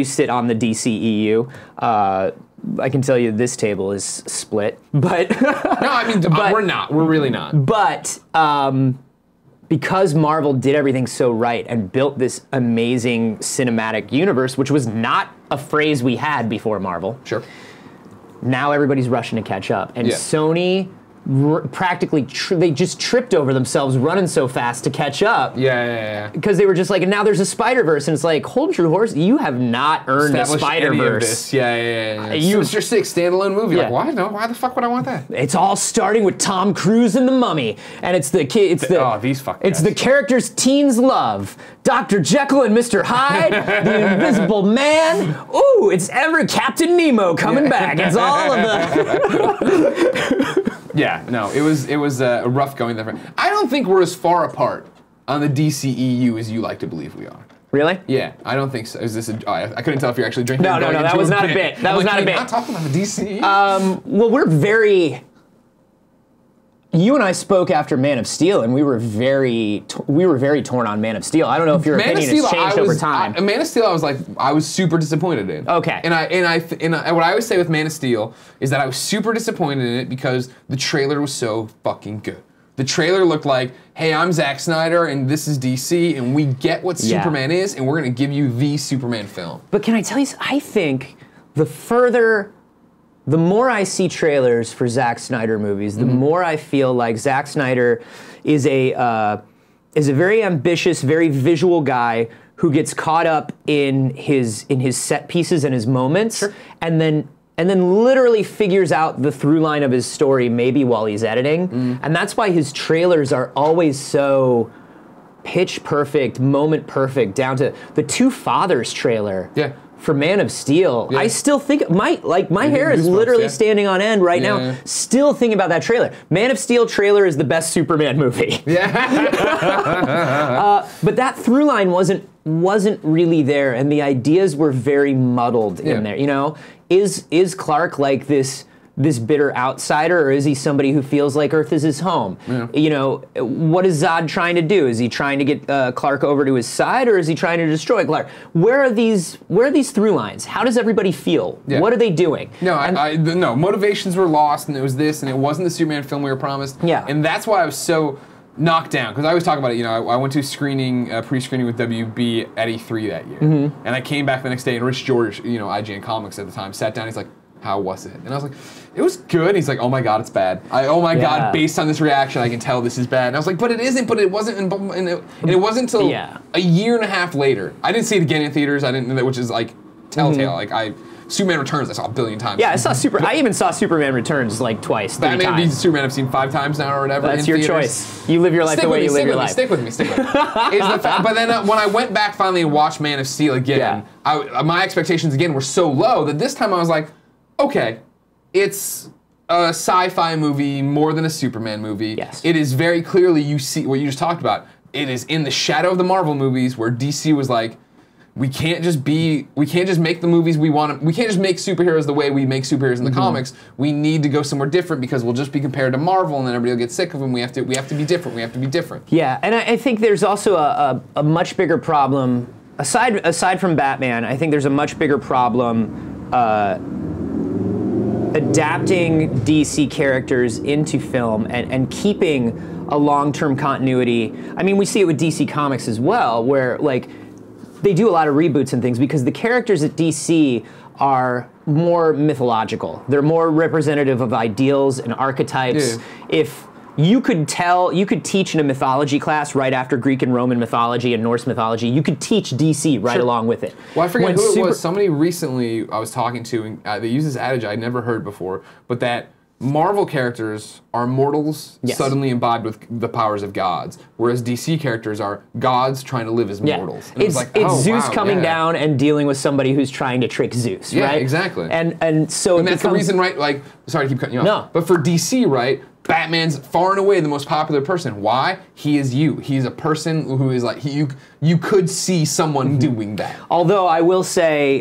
Speaker 2: sit on the DCEU, I can tell you this table is split. But
Speaker 1: we're not. We're really not.
Speaker 2: But because Marvel did everything so right and built this amazing cinematic universe, which was not a phrase we had before Marvel.
Speaker 1: Sure.
Speaker 2: Now everybody's rushing to catch up, and Sony practically they just tripped over themselves running so fast to catch up. Because they were just like, and now there's a Spider-Verse, and it's like, hold your horse, you have not earned a Spider-Verse.
Speaker 1: It's your sixth standalone movie. Like, why? No, why the fuck would I want that?
Speaker 2: It's all starting with Tom Cruise and the Mummy, and it's the kid.
Speaker 1: These fucking
Speaker 2: It's
Speaker 1: guys.
Speaker 2: the characters teens love. Dr. Jekyll and Mr. Hyde, the Invisible Man. Ooh, it's Captain Nemo coming back. It's all of the.
Speaker 1: It was rough going there. I don't think we're as far apart on the DCEU as you like to believe we are.
Speaker 2: Really?
Speaker 1: Yeah, I don't think so. Is this I couldn't tell if you're actually drinking.
Speaker 2: No, that was not a bit. That was not a bit.
Speaker 1: Not talking about the DC.
Speaker 2: Well, we're very. You and I spoke after Man of Steel, and we were very torn on Man of Steel. I don't know if your opinion has changed over time.
Speaker 1: Man of Steel, I was super disappointed in.
Speaker 2: Okay.
Speaker 1: And what I always say with Man of Steel is that I was super disappointed in it because the trailer was so fucking good. The trailer looked like, hey, I'm Zack Snyder, and this is DC, and we get what Superman is, and we're gonna give you the Superman film.
Speaker 2: But can I tell you, I think the more I see trailers for Zack Snyder movies, the more I feel like Zack Snyder is a very ambitious, very visual guy who gets caught up in his set pieces and his moments, and then literally figures out the through line of his story maybe while he's editing. And that's why his trailers are always so pitch perfect, moment perfect, down to the Two Fathers trailer.
Speaker 1: Yeah.
Speaker 2: For Man of Steel, I still think my hair is literally standing on end right now. Still thinking about that trailer. Man of Steel trailer is the best Superman movie.
Speaker 1: Yeah.
Speaker 2: But that through line wasn't really there, and the ideas were very muddled in there. You know, is Clark like this bitter outsider, or is he somebody who feels like Earth is his home? Yeah. You know, what is Zod trying to do? Is he trying to get Clark over to his side, or is he trying to destroy Clark? Where are these through lines? How does everybody feel? Yeah. What are they doing?
Speaker 1: No, no, motivations were lost, and it was this, and it wasn't the Superman film we were promised.
Speaker 2: Yeah.
Speaker 1: And that's why I was so knocked down, because I always talk about it. You know, I went to a pre-screening with WB at E3 that year, and I came back the next day, and Rich George, you know, IGN Comics at the time, sat down. He's like, "How was it?" And I was like, "It was good." He's like, "Oh my god, it's bad. Oh my god, based on this reaction, I can tell this is bad." And I was like, "But it isn't. But it wasn't." And it wasn't until a year and a half later. I didn't see it again in theaters. I didn't, which is like telltale. Like Superman Returns, I saw a billion times.
Speaker 2: Yeah, I even saw Superman Returns like twice, 3 times.
Speaker 1: Batman v Superman I've seen 5 times now or whatever.
Speaker 2: That's your choice. You live your life the way you live your life.
Speaker 1: Stick with me. But then when I went back finally and watched Man of Steel again, my expectations again were so low that this time I was like, okay, it's a sci-fi movie more than a Superman movie.
Speaker 2: Yes.
Speaker 1: It is very clearly, you see what you just talked about. It is in the shadow of the Marvel movies where DC was like, we can't just make the movies we want. We can't just make superheroes the way we make superheroes in the comics. We need to go somewhere different because we'll just be compared to Marvel, and then everybody will get sick of them. We have to be different. We have to be different.
Speaker 2: Yeah, and I think there's also a much bigger problem aside from Batman. I think there's a much bigger problem adapting DC characters into film and keeping a long-term continuity. I mean, we see it with DC Comics as well, where like they do a lot of reboots and things because the characters at DC are more mythological. They're more representative of ideals and archetypes. Yeah. If you could teach in a mythology class right after Greek and Roman mythology and Norse mythology, you could teach DC right along with it.
Speaker 1: Well, I forget who it was. Somebody recently I was talking to, and they use this adage I'd never heard before, but that Marvel characters are mortals suddenly imbibed with the powers of gods, whereas DC characters are gods trying to live as mortals. And
Speaker 2: it's Zeus coming down and dealing with somebody who's trying to trick Zeus, right?
Speaker 1: Yeah, exactly.
Speaker 2: And so
Speaker 1: and that's the reason, right? Like, sorry to keep cutting you off.
Speaker 2: No.
Speaker 1: But for DC, right? Batman's far and away the most popular person. Why? He is you. He's a person who is like you could see someone doing that.
Speaker 2: Although I will say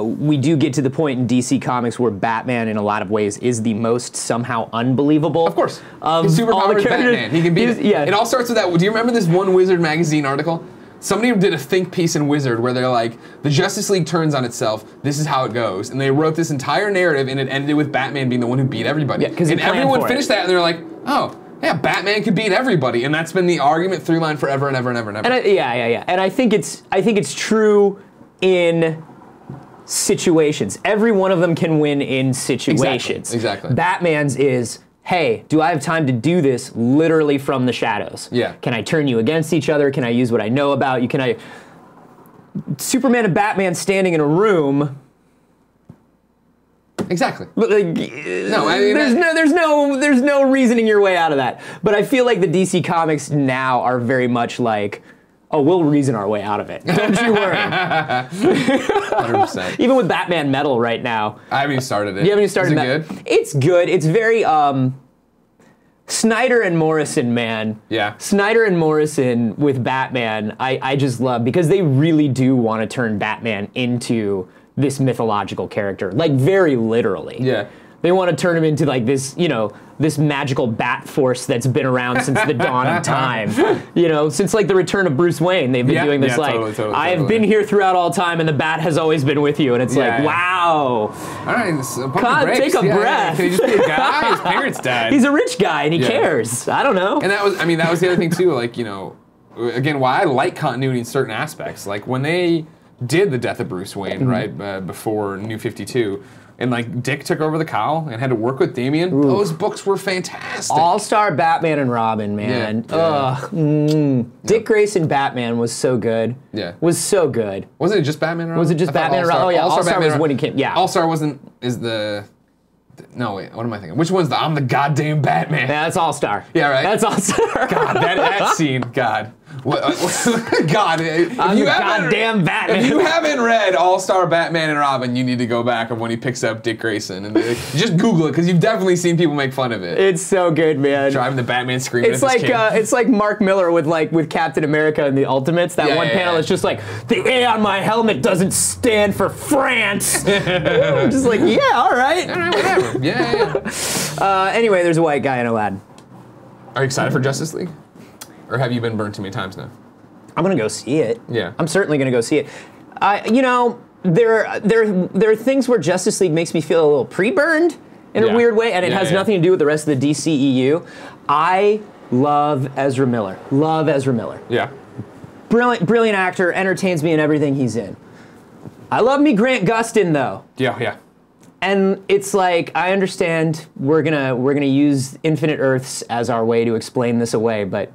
Speaker 2: we do get to the point in DC Comics where Batman, in a lot of ways, is the most somehow unbelievable.
Speaker 1: Of course, his superpower is Batman. He can be. It all starts with that. Do you remember this one Wizard magazine article? Somebody did a think piece in Wizard where they're like, the Justice League turns on itself, this is how it goes. And they wrote this entire narrative and it ended with Batman being the one who beat everybody.
Speaker 2: Yeah, because
Speaker 1: everyone finished that and they're like, oh, yeah, Batman could beat everybody. And that's been the argument through line forever and ever and ever and ever.
Speaker 2: And And I think it's true in situations. Every one of them can win in situations.
Speaker 1: Exactly.
Speaker 2: Batman's is, hey, do I have time to do this literally from the shadows?
Speaker 1: Yeah.
Speaker 2: Can I turn you against each other? Can I use what I know about you? Superman and Batman standing in a room.
Speaker 1: Exactly.
Speaker 2: But like,
Speaker 1: no, I mean,
Speaker 2: there's no reasoning your way out of that. But I feel like the DC Comics now are very much like, oh, we'll reason our way out of it. Don't you worry.
Speaker 1: 100%.
Speaker 2: Even with Batman Metal right now.
Speaker 1: I haven't even started it.
Speaker 2: You haven't even started
Speaker 1: Is it good?
Speaker 2: It's good. It's very Snyder and Morrison, man.
Speaker 1: Yeah.
Speaker 2: Snyder and Morrison with Batman, I just love, because they really do want to turn Batman into this mythological character, like very literally.
Speaker 1: Yeah.
Speaker 2: They want to turn him into like this, you know, this magical bat force that's been around since the dawn of time. You know, since like the return of Bruce Wayne, they've been doing this
Speaker 1: totally.
Speaker 2: I have been here throughout all time and the bat has always been with you. And it's like, wow.
Speaker 1: All right, pump
Speaker 2: God,
Speaker 1: the brakes.
Speaker 2: take a breath.
Speaker 1: Can he just be a guy? His parents died.
Speaker 2: He's a rich guy and he cares. I don't know.
Speaker 1: And that was the other thing too, like, you know, again, why I like continuity in certain aspects. Like when they did the death of Bruce Wayne, right, before New 52, and like Dick took over the cowl and had to work with Damian. Those books were fantastic.
Speaker 2: All-star Batman and Robin, man. Dick Grayson Batman was so good.
Speaker 1: Yeah.
Speaker 2: Was so good.
Speaker 1: Wasn't it just Batman and Robin?
Speaker 2: Was it just Batman and Robin? Oh yeah, All-Star was when he came. Yeah.
Speaker 1: All-Star no, wait, what am I thinking? Which one's I'm the goddamn Batman?
Speaker 2: Yeah, that's All-Star.
Speaker 1: Yeah, right?
Speaker 2: That's All-Star.
Speaker 1: God, that scene, God. God,
Speaker 2: I'm the goddamn Batman.
Speaker 1: If you haven't read All-Star Batman and Robin, you need to go back of when he picks up Dick Grayson. And just Google it, because you've definitely seen people make fun of it.
Speaker 2: It's so good, man.
Speaker 1: Driving the Batman screaming
Speaker 2: It's like it's like Mark Miller with Captain America and the Ultimates. That one panel is just like, the A on my helmet doesn't stand for France. I'm just like, yeah, all right.
Speaker 1: All right, whatever. Yeah.
Speaker 2: Anyway, there's a white guy in Aladdin.
Speaker 1: Are you excited for Justice League? Or have you been burned too many times now?
Speaker 2: I'm gonna go see it.
Speaker 1: Yeah.
Speaker 2: I'm certainly gonna go see it. You know, there are things where Justice League makes me feel a little pre-burned in a weird way, and it has nothing to do with the rest of the DCEU. I love Ezra Miller. Love Ezra Miller.
Speaker 1: Yeah.
Speaker 2: Brilliant actor, entertains me in everything he's in. I love me Grant Gustin though.
Speaker 1: Yeah.
Speaker 2: And it's like, I understand we're gonna use Infinite Earths as our way to explain this away, but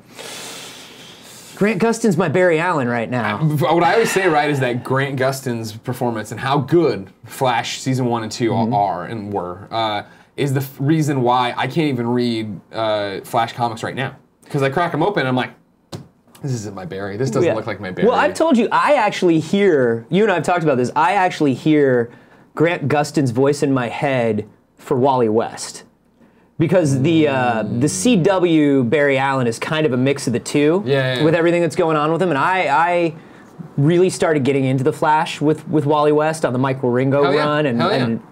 Speaker 2: Grant Gustin's my Barry Allen right now.
Speaker 1: What I always say, right, is that Grant Gustin's performance and how good Flash season 1 and 2 are and were is the reason why I can't even read Flash comics right now. Because I crack them open and I'm like, this isn't my Barry. This doesn't look like my Barry.
Speaker 2: Well, I've told you, I actually hear, you and I have talked about this, I actually hear Grant Gustin's voice in my head for Wally West. Because the CW Barry Allen is kind of a mix of the two with everything that's going on with him. And I really started getting into the Flash with Wally West on the Mike Wieringo run and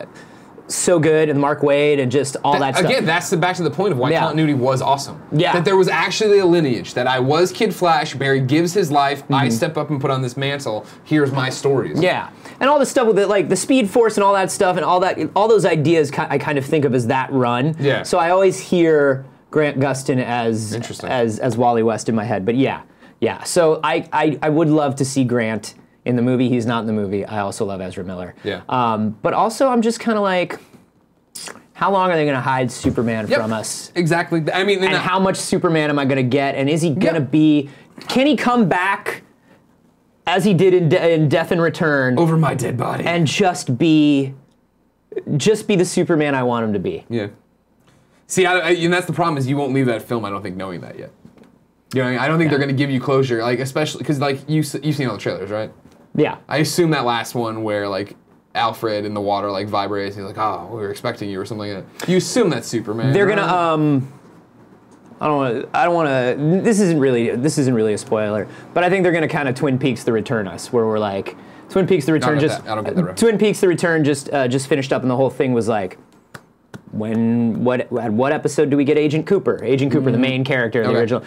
Speaker 2: so good, and Mark Waid and just all that stuff.
Speaker 1: Again, that's back to the point of why continuity was awesome.
Speaker 2: Yeah.
Speaker 1: That there was actually a lineage, that I was Kid Flash, Barry gives his life, I step up and put on this mantle, here's my stories.
Speaker 2: Yeah. And all the stuff with it, like the Speed Force and all that stuff and all those ideas I kind of think of as that run.
Speaker 1: Yeah.
Speaker 2: So I always hear Grant Gustin as Wally West in my head. But yeah. So I would love to see Grant in the movie. He's not in the movie. I also love Ezra Miller.
Speaker 1: Yeah.
Speaker 2: But also I'm just kind of like, how long are they going to hide Superman from us?
Speaker 1: Exactly. I mean,
Speaker 2: and how much Superman am I going to get? And is he going to be? Can he come back as he did in Death and Return
Speaker 1: over my dead body
Speaker 2: and just be the Superman I want him to be?
Speaker 1: Yeah. See, and that's the problem, is you won't leave that film, I don't think, knowing that yet. You know what I mean? I don't think they're going to give you closure, like, especially because like you've seen all the trailers, right? Yeah. I assume that last one where like Alfred in the water like vibrates and he's like, oh, we were expecting you or something like that. You assume that's Superman.
Speaker 2: They're gonna I don't want to. This isn't really a spoiler, but I think they're gonna kind of Twin Peaks: The Return us, where we're like, Twin Peaks: The Return just. I don't get the reference. Twin Peaks: The Return just finished up, and the whole thing was like, at what episode do we get Agent Cooper? Agent Cooper, the main character in the original.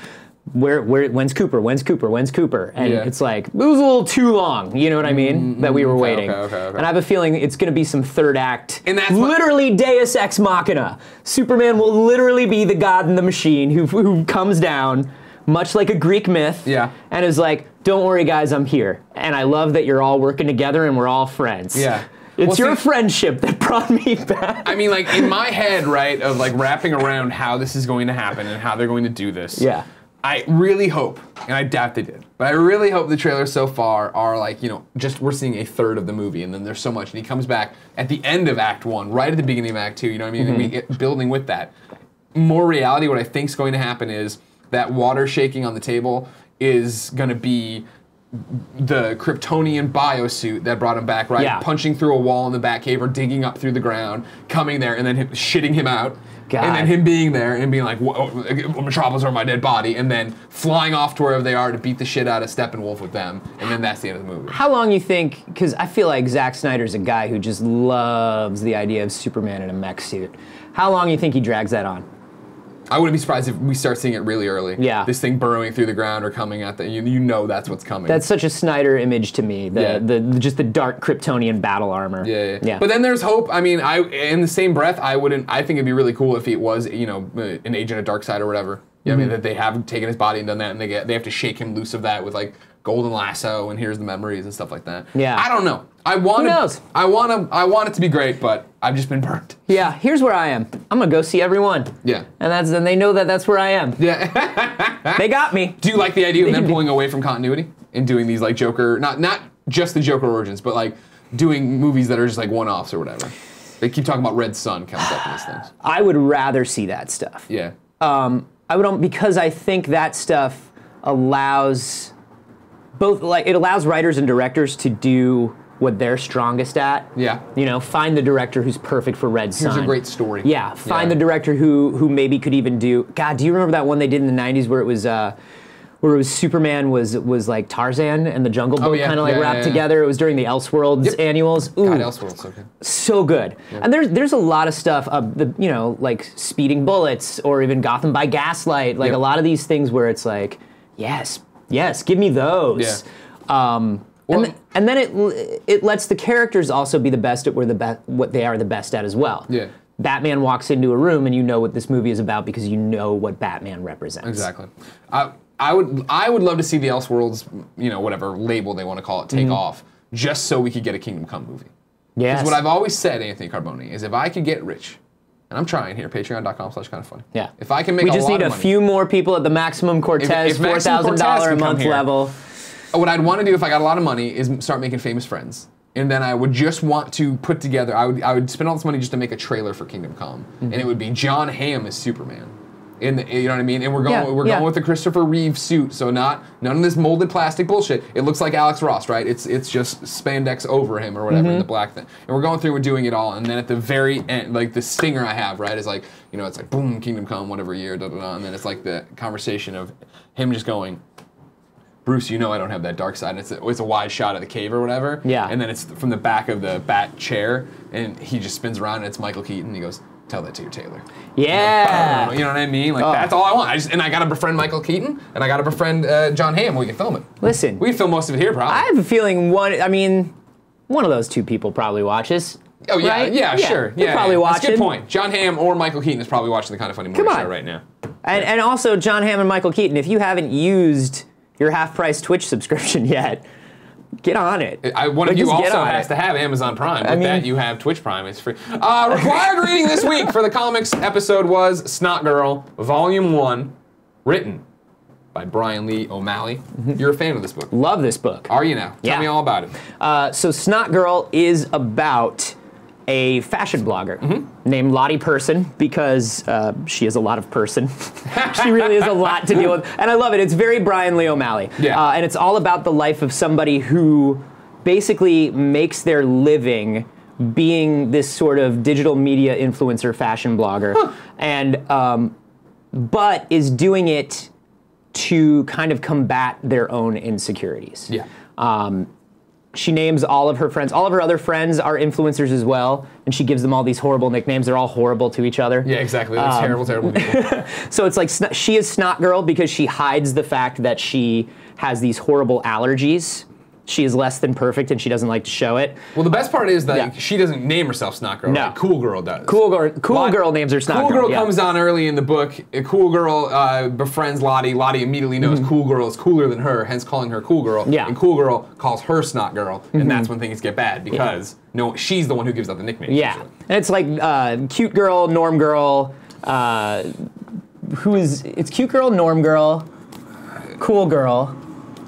Speaker 2: When's Cooper? And it's like, it was a little too long, you know what I mean? That we were waiting. Okay. And I have a feeling it's going to be some third act. And that's literally Deus Ex Machina. Superman will literally be the god in the machine who comes down, much like a Greek myth, and is like, don't worry guys, I'm here. And I love that you're all working together and we're all friends. Yeah. It's your friendship that brought me back. I mean, like, in my head, right, of like wrapping around how this is going to happen and how they're going to do this. Yeah. I really hope, and I doubt they did, but I really hope the trailers so far are like, you know, just we're seeing a third of the movie, and then there's so much, and he comes back at the end of Act 1, right at the beginning of Act 2, you know what I mean? And we get building with that. More reality, what I think is going to happen is that water shaking on the table is going to be the Kryptonian biosuit that brought him back, right? Yeah. Punching through a wall in the Batcave or digging up through the ground, coming there, and then shitting him out. God.
Speaker 1: And then him being there and being like, Metropolis or my dead body, and then flying off to wherever they are to beat the shit out of Steppenwolf with them, and then that's the end of the movie.
Speaker 2: How long you think, because I feel like Zack Snyder's a guy who just loves the idea of Superman in a mech suit. How long you think he drags that on?
Speaker 1: I wouldn't be surprised if we start seeing it really early.
Speaker 2: Yeah.
Speaker 1: This thing burrowing through the ground or coming at the, you know that's what's coming.
Speaker 2: That's such a Snyder image to me. Just the dark Kryptonian battle armor.
Speaker 1: Yeah. But then there's hope. I mean, in the same breath, I think it'd be really cool if it was, an agent of Darkseid or whatever. I mean, that they have taken his body and done that, and they have to shake him loose of that with like golden lasso and here's the memories and stuff like that.
Speaker 2: Yeah.
Speaker 1: I don't know. Who knows? I want it to be great, but I've just been burnt.
Speaker 2: Yeah. Here's where I am. I'm gonna go see everyone.
Speaker 1: Yeah.
Speaker 2: And they know that's where I am.
Speaker 1: Yeah.
Speaker 2: They got me.
Speaker 1: Do you like the idea of them pulling away from continuity and doing these like Joker, not just the Joker origins, but like doing movies that are just like one-offs or whatever? They keep talking about Red Sun comes up in these things.
Speaker 2: I would rather see that stuff.
Speaker 1: Yeah.
Speaker 2: I would, because I think that stuff allows it allows writers and directors to do what they're strongest at.
Speaker 1: Yeah.
Speaker 2: Find the director who's perfect for Red Sun.
Speaker 1: Here's a great story.
Speaker 2: Yeah, find the director who maybe could even do. God, do you remember that one they did in the '90s where it was Superman was like Tarzan and the Jungle Book kind of wrapped together. It was during the Elseworlds annuals. Ooh,
Speaker 1: God, Elseworlds, so good.
Speaker 2: So good.
Speaker 1: Yeah.
Speaker 2: And there's a lot of stuff, like Speeding Bullets or even Gotham by Gaslight. Like a lot of these things where it's like, yes, give me those.
Speaker 1: Yeah.
Speaker 2: And then it lets the characters also be the best at what they are the best at as well.
Speaker 1: Yeah.
Speaker 2: Batman walks into a room and you know what this movie is about because you know what Batman represents.
Speaker 1: Exactly. I would love to see the Elseworlds, whatever label they want to call it, take off, just so we could get a Kingdom Come movie.
Speaker 2: Yes.
Speaker 1: Because what I've always said, Anthony Carboni, is if I could get rich, and I'm trying here, patreon.com/kindoffunny.
Speaker 2: Yeah.
Speaker 1: If I can make
Speaker 2: we
Speaker 1: a
Speaker 2: just
Speaker 1: lot
Speaker 2: need
Speaker 1: of
Speaker 2: a
Speaker 1: money,
Speaker 2: few more people at the Maximum Cortez
Speaker 1: if Maximum Cortez
Speaker 2: $4,000 a
Speaker 1: can come
Speaker 2: month
Speaker 1: here,
Speaker 2: level.
Speaker 1: What I'd want to do if I got a lot of money is start making famous friends. And then I would just want to put together, I would spend all this money just to make a trailer for Kingdom Come. And it would be John Hamm as Superman. You know what I mean? And we're going with the Christopher Reeve suit, so none of this molded plastic bullshit. It looks like Alex Ross, right? It's just spandex over him or whatever in the black thing. And we're going through and doing it all, and then at the very end, like the stinger I have, right, is like, it's like boom, Kingdom Come, whatever year, and then it's like the conversation of him just going, Bruce, I don't have that dark side. And it's a wide shot of the cave or whatever.
Speaker 2: Yeah.
Speaker 1: And then it's from the back of the bat chair, and he just spins around, and it's Michael Keaton, and he goes, tell that to your tailor.
Speaker 2: Yeah.
Speaker 1: You know what I mean? Like, that's all I want. I got to befriend Michael Keaton, and I got to befriend John Hamm. We can film it.
Speaker 2: Listen.
Speaker 1: We can film most of it here, probably.
Speaker 2: I have a feeling one of those two people probably watches.
Speaker 1: Oh, yeah,
Speaker 2: right?
Speaker 1: yeah, sure.
Speaker 2: They're probably watching.
Speaker 1: That's a good point. John Hamm or Michael Keaton is probably watching the Kind of Funny Morning Show right now.
Speaker 2: And also, John Hamm and Michael Keaton, if you haven't used your half-price Twitch subscription yet, get on it.
Speaker 1: One of you also has to have Amazon Prime. With that, you have Twitch Prime. It's free. Required reading this week for the comics episode was Snot Girl, Volume 1, written by Brian Lee O'Malley. You're a fan of this book.
Speaker 2: Love this book.
Speaker 1: Are you now? Tell me all about it.
Speaker 2: So Snot Girl is about a fashion blogger named Lottie Person because she is a lot of person. She really is a lot to deal with. And I love it. It's very Brian Lee O'Malley.
Speaker 1: Yeah.
Speaker 2: And it's all about the life of somebody who basically makes their living being this sort of digital media influencer fashion blogger. And but is doing it to kind of combat their own insecurities.
Speaker 1: Yeah.
Speaker 2: She names all of her friends. All of her other friends are influencers as well, and she gives them all these horrible nicknames. They're all horrible to each other.
Speaker 1: Yeah, exactly. They're terrible, terrible people.
Speaker 2: So it's like she is Snot Girl because she hides the fact that she has these horrible allergies. She is less than perfect, and she doesn't like to show it.
Speaker 1: Well, the best part is that she doesn't name herself Snot Girl.
Speaker 2: No.
Speaker 1: Like Cool Girl does.
Speaker 2: Cool Girl names her Snot Girl.
Speaker 1: Cool Girl comes on early in the book. Cool Girl befriends Lottie. Lottie immediately knows Cool Girl is cooler than her, hence calling her Cool Girl.
Speaker 2: Yeah.
Speaker 1: And Cool Girl calls her Snot Girl, and that's when things get bad because she's the one who gives out the nickname.
Speaker 2: Yeah, and it's like Cute Girl, Norm Girl. It's Cute Girl, Norm Girl, Cool Girl.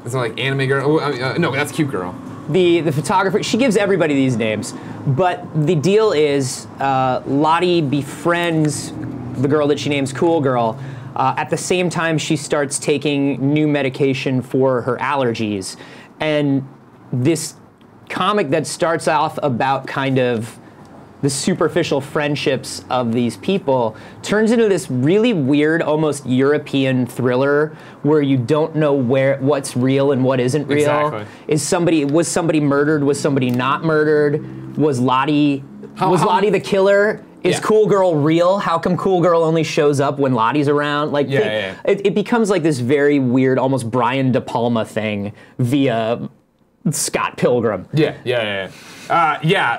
Speaker 1: It's like Anime Girl. No, that's Cute Girl.
Speaker 2: The photographer, she gives everybody these names, but the deal is Lottie befriends the girl that she names Cool Girl. At the same time, she starts taking new medication for her allergies. And this comic that starts off about kind of the superficial friendships of these people turns into this really weird, almost European thriller where you don't know what's real and what isn't real.
Speaker 1: Exactly.
Speaker 2: Was somebody murdered? Was somebody not murdered? Was Lottie the killer? Is Cool Girl real? How come Cool Girl only shows up when Lottie's around? Like, it becomes like this very weird, almost Brian De Palma thing via Scott Pilgrim.
Speaker 1: Yeah,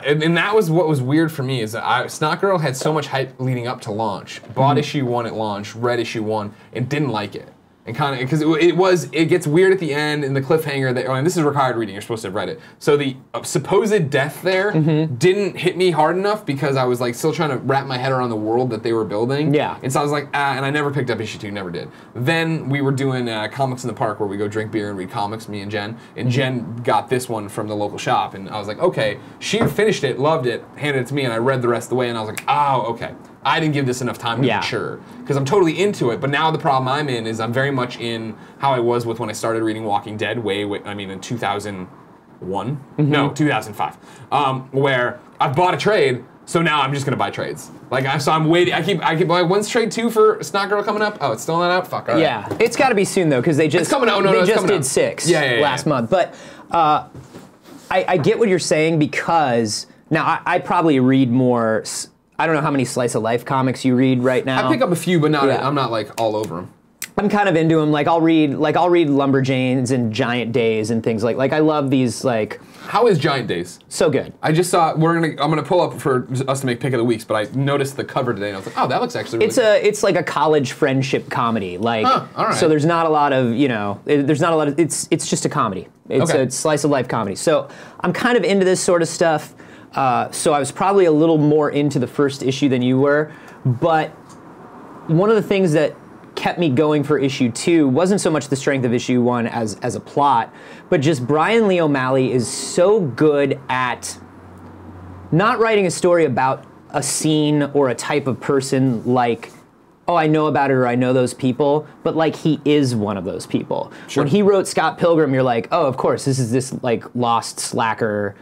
Speaker 1: and that was what was weird for me is that Snot Girl had so much hype leading up to launch. Bought issue 1 at launch, read issue 1, and didn't like it. And kind of, because it gets weird at the end in the cliffhanger that, and this is required reading, you're supposed to have read it. So the supposed death there didn't hit me hard enough because I was like still trying to wrap my head around the world that they were building.
Speaker 2: Yeah.
Speaker 1: And so I was like, and I never picked up issue 2, never did. Then we were doing Comics in the Park where we go drink beer and read comics, me and Jen. And Jen got this one from the local shop. And I was like, okay. She finished it, loved it, handed it to me, and I read the rest of the way, and I was like, oh, okay. I didn't give this enough time to mature because I'm totally into it. But now the problem I'm in is I'm very much in how I was with when I started reading Walking Dead in 2001, no, 2005, where I've bought a trade, so now I'm just gonna buy trades. Like I'm waiting. I keep like, when's trade 2 for Snot Girl coming up? Oh, it's still not out. Fuck. All right.
Speaker 2: Yeah, it's got to be soon though because they just
Speaker 1: it's coming out. No,
Speaker 2: they
Speaker 1: it's
Speaker 2: just
Speaker 1: coming
Speaker 2: did
Speaker 1: out.
Speaker 2: 6
Speaker 1: last
Speaker 2: month. But I get what you're saying because now I probably read more. I don't know how many slice of life comics you read right now.
Speaker 1: I pick up a few, but not. I'm not like all over them.
Speaker 2: I'm kind of into them. Like I'll read Lumberjanes and Giant Days and things like I love these like.
Speaker 1: How is Giant Days?
Speaker 2: So good.
Speaker 1: I just saw I'm gonna pull up for us to make pick of the weeks, but I noticed the cover today and I was like, oh, that looks actually really good.
Speaker 2: It's like a college friendship comedy. Like
Speaker 1: all right.
Speaker 2: So there's not a lot of there's not a lot of it's just a comedy. It's a slice of life comedy. So I'm kind of into this sort of stuff. So I was probably a little more into the first issue than you were, but one of the things that kept me going for issue 2 wasn't so much the strength of issue 1 as a plot, but just Brian Lee O'Malley is so good at not writing a story about a scene or a type of person like, oh, I know about it or I know those people, but like he is one of those people.
Speaker 1: Sure.
Speaker 2: When he wrote Scott Pilgrim, you're like, oh, of course, this is this like lost slacker,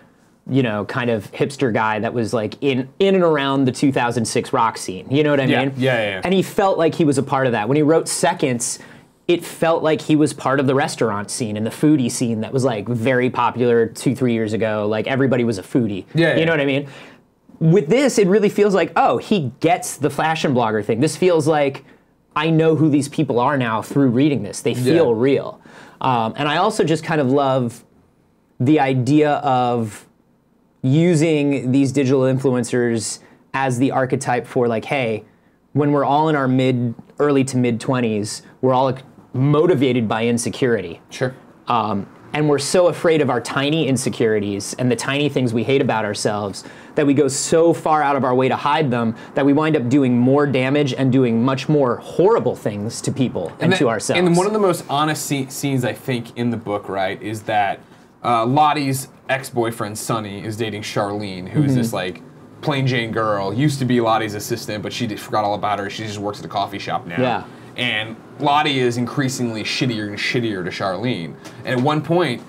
Speaker 2: kind of hipster guy that was like in and around the 2006 rock scene. You know what I mean?
Speaker 1: Yeah.
Speaker 2: And he felt like he was a part of that. When he wrote Seconds, it felt like he was part of the restaurant scene and the foodie scene that was like very popular 2-3 years ago. Like everybody was a foodie. You know what I mean? With this, it really feels like, oh, he gets the fashion blogger thing. This feels like I know who these people are now through reading this. They feel real. And I also just kind of love the idea of using these digital influencers as the archetype for like, hey, when we're all in our early to mid 20s, we're all motivated by insecurity.
Speaker 1: Sure.
Speaker 2: And we're so afraid of our tiny insecurities and the tiny things we hate about ourselves that we go so far out of our way to hide them that we wind up doing more damage and doing much more horrible things to people and to ourselves.
Speaker 1: And one of the most honest scenes I think in the book, right, is that Lottie's ex-boyfriend Sonny is dating Charlene, who's this like plain Jane girl. Used to be Lottie's assistant, but she forgot all about her. She just works at a coffee shop now.
Speaker 2: Yeah.
Speaker 1: And Lottie is increasingly shittier and shittier to Charlene. And at one point,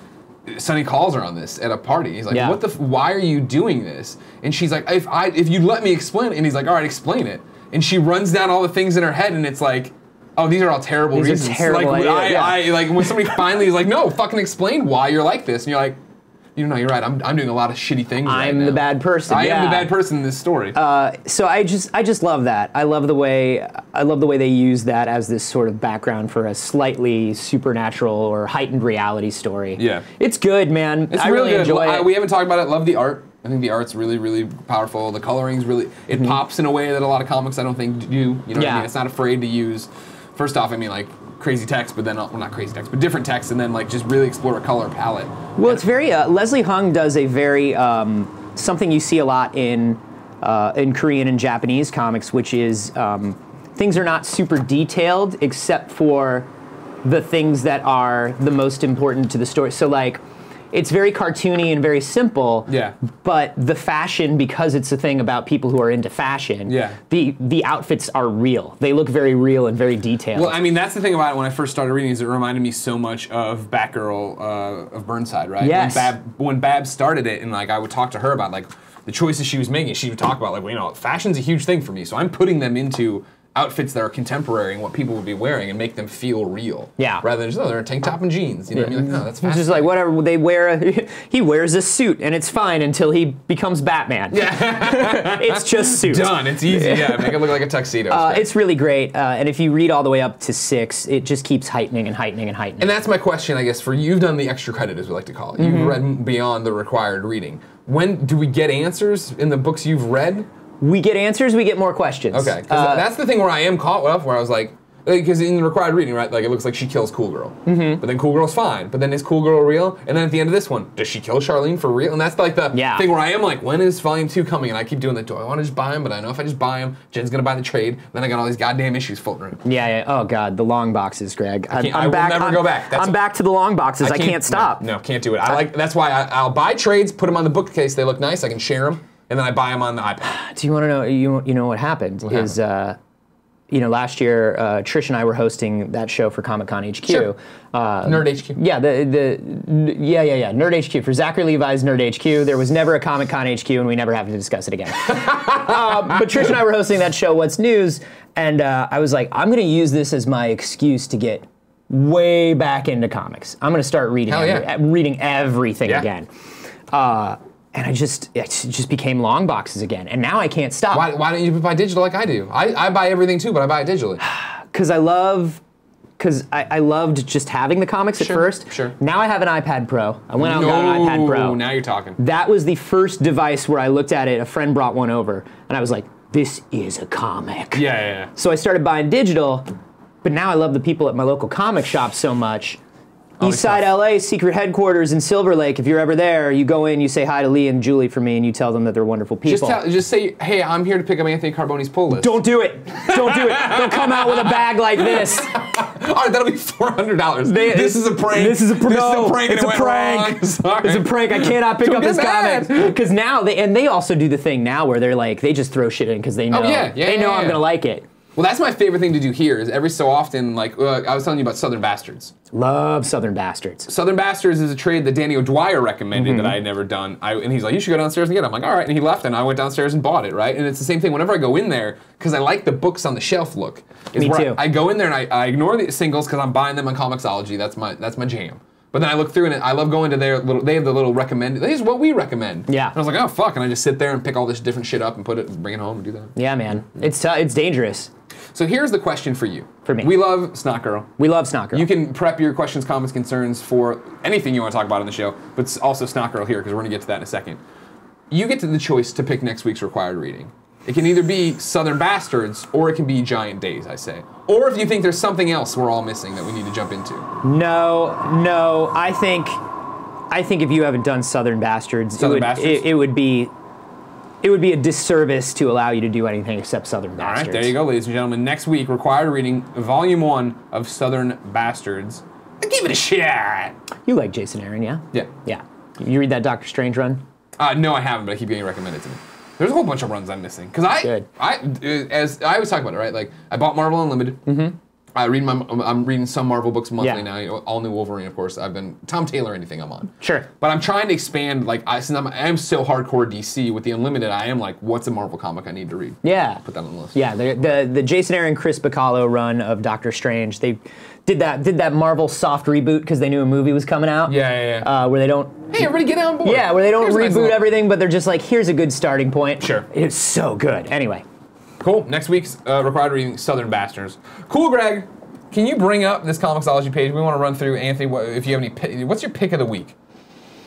Speaker 1: Sonny calls her on this at a party. He's like, why are you doing this? And she's like, if you let me explain it. And he's like, all right, explain it. And she runs down all the things in her head, and it's like, oh, these are all terrible reasons.
Speaker 2: Are terrible
Speaker 1: like, like when somebody finally is like, no, fucking explain why you're like this. And you're like, you're right. I'm doing a lot of shitty things.
Speaker 2: I'm the bad person.
Speaker 1: I am the bad person in this story.
Speaker 2: So I just love that. I love the way they use that as this sort of background for a slightly supernatural or heightened reality story.
Speaker 1: Yeah,
Speaker 2: it's good, man.
Speaker 1: It's
Speaker 2: I really enjoy it.
Speaker 1: We haven't talked about it. Love the art. I think the art's really, really powerful. The coloring's really it pops in a way that a lot of comics I don't think do. You know what I mean? It's not afraid to use. First off, I mean like crazy text, but then not crazy text, but different text, and then like just really explore a color palette.
Speaker 2: Well, it's very Leslie Hung does a very something you see a lot in Korean and Japanese comics, which is things are not super detailed except for the things that are the most important to the story. So like, it's very cartoony and very simple.
Speaker 1: Yeah.
Speaker 2: But the fashion, because it's a thing about people who are into fashion.
Speaker 1: Yeah.
Speaker 2: The outfits are real. They look very real and very detailed.
Speaker 1: Well, I mean, that's the thing about it. When I first started reading, is it reminded me so much of Batgirl of Burnside, right?
Speaker 2: Yes.
Speaker 1: When Bab started it, and like I would talk to her about like, the choices she was making. She would talk about like, well, you know, fashion's a huge thing for me, so I'm putting them into outfits that are contemporary and what people would be wearing and make them feel real.
Speaker 2: Yeah.
Speaker 1: Rather than just, oh, they're a tank top and jeans. You know what I mean? Like, no, that's
Speaker 2: It's
Speaker 1: fashion.
Speaker 2: just like whatever they wear. He wears a suit and it's fine until he becomes Batman.
Speaker 1: Yeah.
Speaker 2: It's just suit.
Speaker 1: Done. It's easy. Yeah. Make it look like a tuxedo.
Speaker 2: It's really great. And if you read all the way up to 6, it just keeps heightening and heightening and heightening.
Speaker 1: And that's my question, I guess, for you've done the extra credit, as we like to call it. You've read beyond the required reading. When do we get answers in the books you've read?
Speaker 2: We get answers, we get more questions.
Speaker 1: Okay, because that's the thing where I am caught up, where I was like, because in the required reading, right, like it looks like she kills Cool Girl. But then Cool Girl's fine. But then is Cool Girl real? And then at the end of this one, does she kill Charlene for real? And that's like the thing where I am like, when is Volume 2 coming? And I keep doing that. Do I want to just buy them? But I know if I just buy them, Jen's going to buy the trade. Then I got all these goddamn issues floating around.
Speaker 2: Yeah. Oh, God, the long boxes, Greg.
Speaker 1: I will never go back.
Speaker 2: I'm back to the long boxes. I can't stop.
Speaker 1: No, can't do it. That's why I'll buy trades, put them on the bookcase. They look nice. I can share them. And then I buy them on the iPad.
Speaker 2: Do you want to know? You know what happened? Last year Trish and I were hosting that show for Comic-Con HQ.
Speaker 1: Sure. Nerd HQ.
Speaker 2: Yeah, Nerd HQ for Zachary Levi's Nerd HQ. There was never a Comic-Con HQ, and we never have to discuss it again. But Trish and I were hosting that show, What's News, and I was like, I'm going to use this as my excuse to get way back into comics. I'm going to start reading reading everything again. And it just became long boxes again, and now I can't stop.
Speaker 1: Why don't you buy digital like I do? I buy everything too, but I buy it digitally.
Speaker 2: Because I loved just having the comics at first.
Speaker 1: Sure.
Speaker 2: Now I have an iPad Pro. I went out and got an iPad Pro.
Speaker 1: Now you're talking.
Speaker 2: That was the first device where I looked at it. A friend brought one over, and I was like, "This is a comic."
Speaker 1: Yeah.
Speaker 2: So I started buying digital, but now I love the people at my local comic shop so much. Eastside LA, secret headquarters in Silver Lake. If you're ever there, you go in, you say hi to Lee and Julie for me, and you tell them that they're wonderful people.
Speaker 1: Just say, hey, I'm here to pick up Anthony Carbone's pull list.
Speaker 2: Don't do it. Don't do it. They'll come out with a bag like this.
Speaker 1: All right, that'll be $400. This is a prank.
Speaker 2: This is a prank.
Speaker 1: It's a prank.
Speaker 2: It's a prank. I cannot pick up this comic. Because now, they also do the thing now where they're like, they just throw shit in because they know, I'm going to like it.
Speaker 1: Well, that's my favorite thing to do here is every so often, like I was telling you about Southern Bastards.
Speaker 2: Love Southern Bastards.
Speaker 1: Southern Bastards is a trade that Danny O'Dwyer recommended that I had never done. And he's like, you should go downstairs and get it. I'm like, all right. And he left, and I went downstairs and bought it, right? And it's the same thing whenever I go in there, because I like the books on the shelf look.
Speaker 2: Me too.
Speaker 1: I go in there and I ignore the singles because I'm buying them on Comixology. That's my jam. But then I look through and I love going to their little, they have the little recommended, this is what we recommend.
Speaker 2: Yeah.
Speaker 1: And I was like, oh, fuck. And I just sit there and pick all this different shit up and bring it home and do that.
Speaker 2: Yeah, man. It's dangerous.
Speaker 1: So here's the question for you.
Speaker 2: For me.
Speaker 1: We love Snot Girl.
Speaker 2: We love Snot Girl.
Speaker 1: You can prep your questions, comments, concerns for anything you want to talk about on the show, but also Snot Girl here, because we're going to get to that in a second. You get to the choice to pick next week's required reading. It can either be Southern Bastards, or it can be Giant Days, I say. Or if you think there's something else we're all missing that we need to jump into.
Speaker 2: No. I think if you haven't done Southern Bastards, it would be a disservice to allow you to do anything except Southern Bastards.
Speaker 1: All right, there you go, ladies and gentlemen. Next week, required reading, Volume 1 of Southern Bastards. Give it a shot.
Speaker 2: You like Jason Aaron, yeah?
Speaker 1: Yeah.
Speaker 2: Yeah. You read that Doctor Strange run?
Speaker 1: No, I haven't, but I keep getting recommended to me. There's a whole bunch of runs I'm missing. Because as I always talk about it, right? Like, I bought Marvel Unlimited. Mm-hmm. I'm reading some Marvel books monthly now. You know, all new Wolverine, of course. I've been Tom Taylor, anything I'm on.
Speaker 2: Sure.
Speaker 1: But I'm trying to expand. Like, since I am so hardcore DC with the Unlimited, I am like, what's a Marvel comic I need to read?
Speaker 2: Yeah.
Speaker 1: Put that on the list.
Speaker 2: Yeah. The Jason Aaron, Chris Bacallo run of Doctor Strange. They did that Marvel soft reboot because they knew a movie was coming out.
Speaker 1: Yeah.
Speaker 2: Where they don't.
Speaker 1: Hey, everybody, get on board.
Speaker 2: Yeah, where they don't
Speaker 1: Here's
Speaker 2: reboot everything, but they're just like, here's a good starting point.
Speaker 1: Sure.
Speaker 2: It's so good. Anyway.
Speaker 1: Cool. Next week's required reading, Southern Bastards. Cool, Greg. Can you bring up this Comixology page? We want to run through, Anthony, if you have any, what's your pick of the week?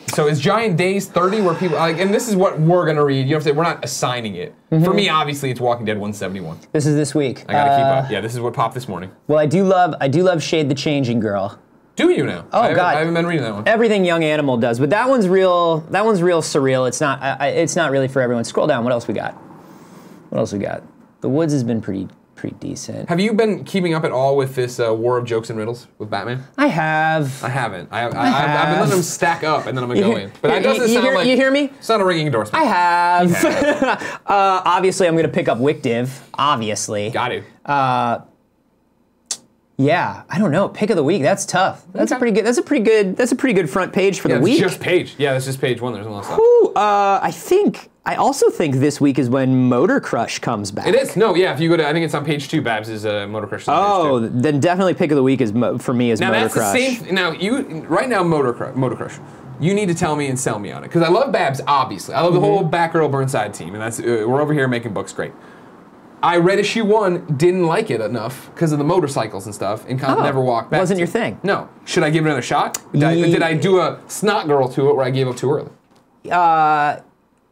Speaker 1: So is Giant Days 30 where people, like, and this is what we're going to read. You know what I'm saying? We're not assigning it. Mm-hmm. For me, obviously, it's Walking Dead 171.
Speaker 2: This is this week.
Speaker 1: I got to keep up. Yeah, this is what popped this morning.
Speaker 2: Well, I do love Shade the Changing Girl.
Speaker 1: Do you now?
Speaker 2: Oh, God.
Speaker 1: I haven't been reading that one.
Speaker 2: Everything Young Animal does, but that one's real surreal. It's not really for everyone. Scroll down. What else we got? The Woods has been pretty decent.
Speaker 1: Have you been keeping up at all with this War of Jokes and Riddles with Batman?
Speaker 2: I have.
Speaker 1: I haven't. I've been letting them stack up, and then I'm going to go in. But that doesn't sound like...
Speaker 2: You hear me?
Speaker 1: It's not a ringing endorsement.
Speaker 2: I have. Obviously, I'm going to pick up Wick Div. Obviously.
Speaker 1: Got to.
Speaker 2: Yeah, I don't know. Pick of the week. That's tough. That's a pretty good front page for the week.
Speaker 1: It's just page. Yeah, that's just page 1. There's a lot of stuff.
Speaker 2: I I also think this week is when Motor Crush comes back.
Speaker 1: It is. No, yeah. If you go to, I think it's on page 2. Babs' Motor Crush.
Speaker 2: Oh, then definitely pick of the week is for me is
Speaker 1: now
Speaker 2: Motor
Speaker 1: that's
Speaker 2: Crush.
Speaker 1: the same. Now right now Motor Crush. You need to tell me and sell me on it because I love Babs. Obviously, I love the whole Batgirl Burnside team, and that's we're over here making books great. I read issue 1, didn't like it enough because of the motorcycles and stuff, and kind of never walked back.
Speaker 2: Wasn't
Speaker 1: to
Speaker 2: your
Speaker 1: it.
Speaker 2: thing.
Speaker 1: No. Should I give it another shot? Did I do a snot girl to it where I gave up too early?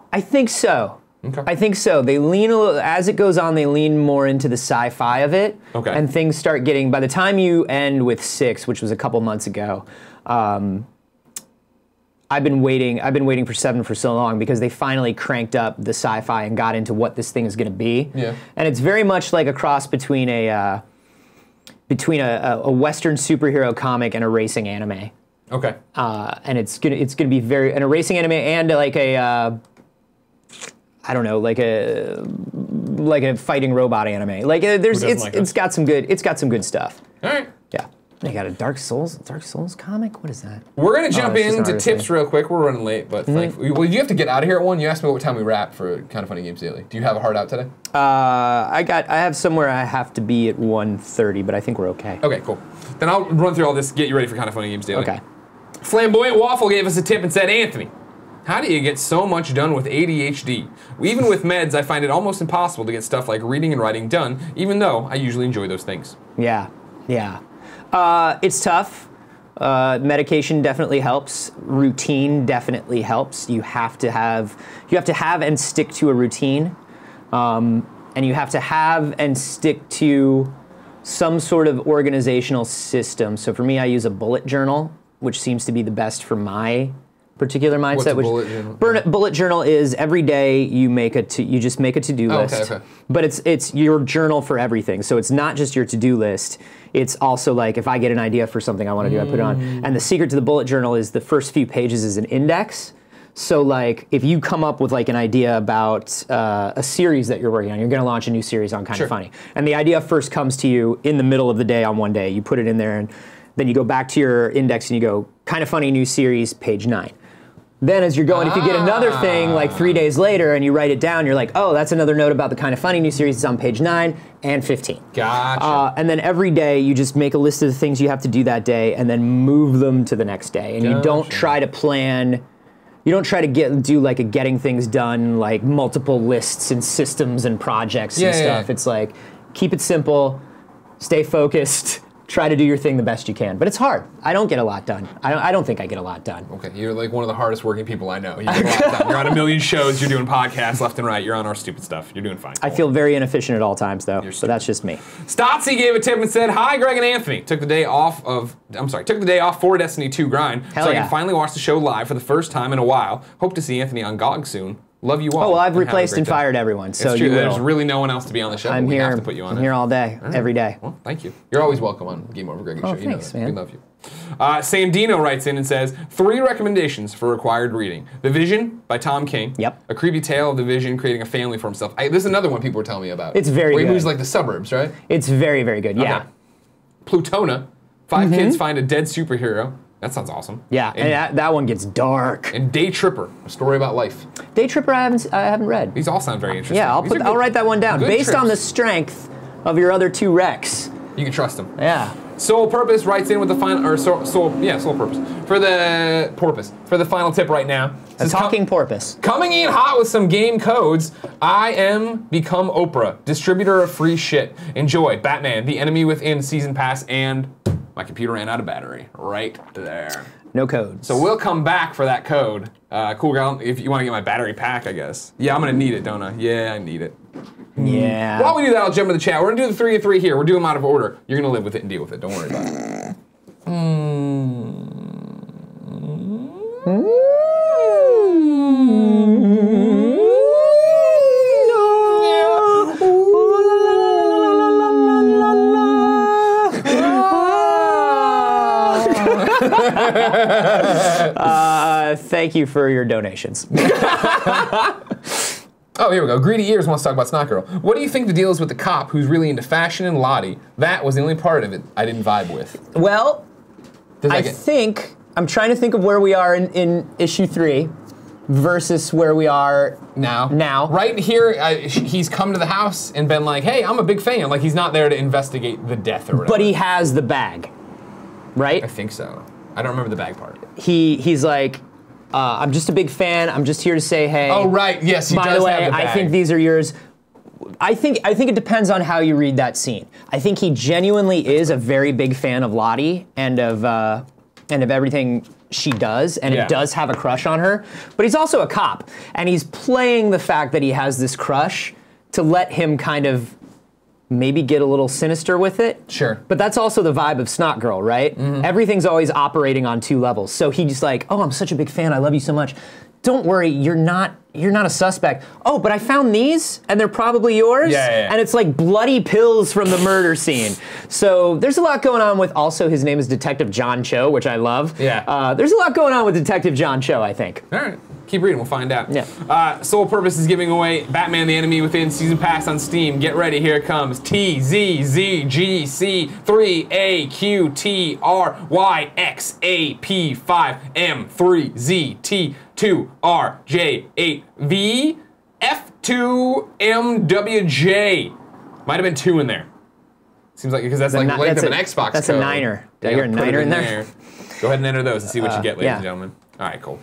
Speaker 2: I think so.
Speaker 1: Okay.
Speaker 2: I think so. They lean a little, as it goes on, they lean more into the sci-fi of it.
Speaker 1: Okay.
Speaker 2: And things start getting, by the time you end with 6, which was a couple months ago, I've been waiting for 7 for so long because they finally cranked up the sci-fi and got into what this thing is going to be.
Speaker 1: Yeah.
Speaker 2: And it's very much like a cross between a Western superhero comic and a racing anime.
Speaker 1: Okay.
Speaker 2: And it's gonna be very, and a racing anime and like a I don't know, like a fighting robot anime. Like it's got some good stuff.
Speaker 1: All right.
Speaker 2: Yeah. They got a Dark Souls comic. What is that?
Speaker 1: We're gonna jump
Speaker 2: it's just an
Speaker 1: into
Speaker 2: artist
Speaker 1: tips
Speaker 2: thing.
Speaker 1: real quick. We're running late, but well, you have to get out of here at 1. You asked me what time we wrap for Kind of Funny Games Daily. Do you have a hard out today?
Speaker 2: I have somewhere I have to be at 1:30, but I think we're okay.
Speaker 1: Okay, cool. Then I'll run through all this. Get you ready for Kind of Funny Games Daily.
Speaker 2: Okay.
Speaker 1: Flamboyant Waffle gave us a tip and said, Anthony, how do you get so much done with ADHD? Even with meds, I find it almost impossible to get stuff like reading and writing done, even though I usually enjoy those things.
Speaker 2: Yeah. It's tough. Medication definitely helps. Routine definitely helps. You have to have and stick to a routine, and you have to have and stick to some sort of organizational system. So for me, I use a bullet journal, which seems to be the best for my particular mindset.
Speaker 1: What's a bullet journal?
Speaker 2: Bullet journal is every day you just make a to-do list.
Speaker 1: Okay.
Speaker 2: But it's your journal for everything. So it's not just your to-do list. It's also like if I get an idea for something I want to do, I put it on. And the secret to the bullet journal is the first few pages is an index. So like if you come up with like an idea about a series that you're working on, you're going to launch a new series on Kind of Funny. And the idea first comes to you in the middle of the day on one day. You put it in there and then you go back to your index and you go, Kind of Funny new series, page 9. Then as you're going, if you get another thing like 3 days later and you write it down, you're like, oh, that's another note about the Kind of Funny new series. It's on page 9 and 15.
Speaker 1: Gotcha.
Speaker 2: And then every day you just make a list of the things you have to do that day and then move them to the next day. And you don't try to plan, you don't try to do like a getting things done, like multiple lists and systems and projects and stuff. It's like, keep it simple, stay focused, try to do your thing the best you can. But it's hard. I don't get a lot done. I don't think I get a lot done.
Speaker 1: Okay, you're like one of the hardest working people I know. You get a lot done. You're on a million shows, you're doing podcasts left and right, you're on our stupid stuff. You're doing fine.
Speaker 2: I feel very inefficient at all times though, but that's just me.
Speaker 1: Stotsy gave a tip and said, hi, Greg and Anthony. Took the day off for Destiny 2 grind, so I can finally watch the show live for the first time in a while. Hope to see Anthony on GOG soon. Love you all.
Speaker 2: Oh, well, I've replaced and fired everyone, so
Speaker 1: it's true.
Speaker 2: you will.
Speaker 1: There's really no one else to be on the show.
Speaker 2: I'm
Speaker 1: we
Speaker 2: here.
Speaker 1: have to put you on.
Speaker 2: I'm here all day, every day.
Speaker 1: Well, thank you. You're always welcome on Game Over Greg's show. You
Speaker 2: thanks,
Speaker 1: know that.
Speaker 2: man.
Speaker 1: We love you. Sam Dino writes in and says, 3 recommendations for required reading. The Vision by Tom King.
Speaker 2: Yep.
Speaker 1: A creepy tale of the Vision creating a family for himself. This is another one people were telling me about.
Speaker 2: It's very
Speaker 1: Where
Speaker 2: good.
Speaker 1: he moves like the suburbs, right?
Speaker 2: It's very, very good, yeah.
Speaker 1: Okay. Plutona. 5 kids find a dead superhero. That sounds awesome.
Speaker 2: Yeah, and that one gets dark.
Speaker 1: And Day Tripper, a story about life.
Speaker 2: Day Tripper I haven't read.
Speaker 1: These all sound very interesting.
Speaker 2: Yeah, I'll write that one down. Based on the
Speaker 1: trips.
Speaker 2: strength of your other 2 recs.
Speaker 1: You can trust them.
Speaker 2: Yeah.
Speaker 1: Soul Purpose writes in with the final, or Soul Purpose. For the final tip right now.
Speaker 2: A talking porpoise.
Speaker 1: Coming in hot with some game codes. I am Become Oprah, distributor of free shit. Enjoy Batman, The Enemy Within Season Pass, and my computer ran out of battery. Right there.
Speaker 2: No codes.
Speaker 1: So we'll come back for that code. Cool girl, if you want to get my battery pack, I guess. Yeah, I'm gonna need it, don't I? Yeah, I need it.
Speaker 2: Yeah.
Speaker 1: While we do that, I'll jump in the chat. We're gonna do the 3 and 3 here. We're doing them out of order. You're gonna live with it and deal with it. Don't worry about it.
Speaker 2: Thank you for your donations.
Speaker 1: Oh, here we go. Greedy Ears wants to talk about Snot Girl. What do you think the deal is with the cop who's really into fashion and Lottie? That was the only part of it I didn't vibe with.
Speaker 2: Well, I'm trying to think of where we are in issue 3. versus where we are
Speaker 1: now. Right here, he's come to the house and been like, hey, I'm a big fan. Like, he's not there to investigate the death or whatever.
Speaker 2: But he has the bag, right?
Speaker 1: I think so. I don't remember the bag part.
Speaker 2: He's like, I'm just a big fan. I'm just here to say, hey.
Speaker 1: Oh, right. Yes, he does have the bag.
Speaker 2: By the way, I think these are yours. I think it depends on how you read that scene. I think he genuinely is a very big fan of Lottie and of everything she does, and it does have a crush on her. But he's also a cop, and he's playing the fact that he has this crush to let him kind of maybe get a little sinister with it.
Speaker 1: Sure.
Speaker 2: But that's also the vibe of Snot Girl, right? Mm-hmm. Everything's always operating on 2 levels. So he's like, oh, I'm such a big fan. I love you so much. Don't worry, you're not a suspect. Oh, but I found these, and they're probably yours?
Speaker 1: Yeah.
Speaker 2: And it's like bloody pills from the murder scene. So there's a lot going on with, also his name is Detective John Cho, which I love.
Speaker 1: Yeah.
Speaker 2: There's a lot going on with Detective John Cho, I think.
Speaker 1: All right. Keep reading, we'll find out.
Speaker 2: Yeah.
Speaker 1: Sole Purpose is giving away Batman the Enemy Within Season Pass on Steam. Get ready, here it comes. TZZGC3AQ2RJ8VF2MWJ. Might have been 2 in there. Seems like, because that's like length of an Xbox
Speaker 2: That's
Speaker 1: code.
Speaker 2: a 9er. Did I hear a 9er in there?
Speaker 1: Go ahead and enter those and see what you get, ladies and gentlemen. All right, cool.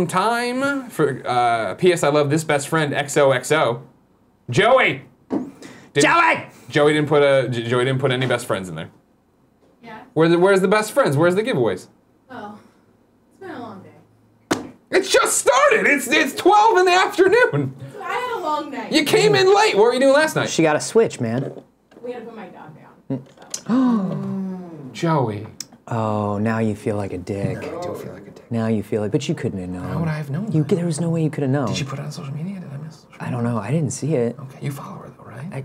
Speaker 1: Time for P.S. I love this best friend XOXO. Joey. Joey didn't put any best friends in there.
Speaker 5: Yeah.
Speaker 1: Where's the best friends? Where's the giveaways?
Speaker 5: Oh, it's been a long day.
Speaker 1: It's just started. It's 12 in the afternoon.
Speaker 5: I had a long night.
Speaker 1: You came in late. What were you doing last night?
Speaker 2: She got a Switch, man.
Speaker 5: We had to put my dog down.
Speaker 1: Joey.
Speaker 2: Oh, now you feel like a dick.
Speaker 1: I do feel like a dick.
Speaker 2: Now you feel like, but you couldn't have known.
Speaker 1: How would I have known?
Speaker 2: There was no way you could have known.
Speaker 1: Did you put it on social media? Did I miss social media?
Speaker 2: I don't know. I didn't see it.
Speaker 1: Okay, you follow her though, right?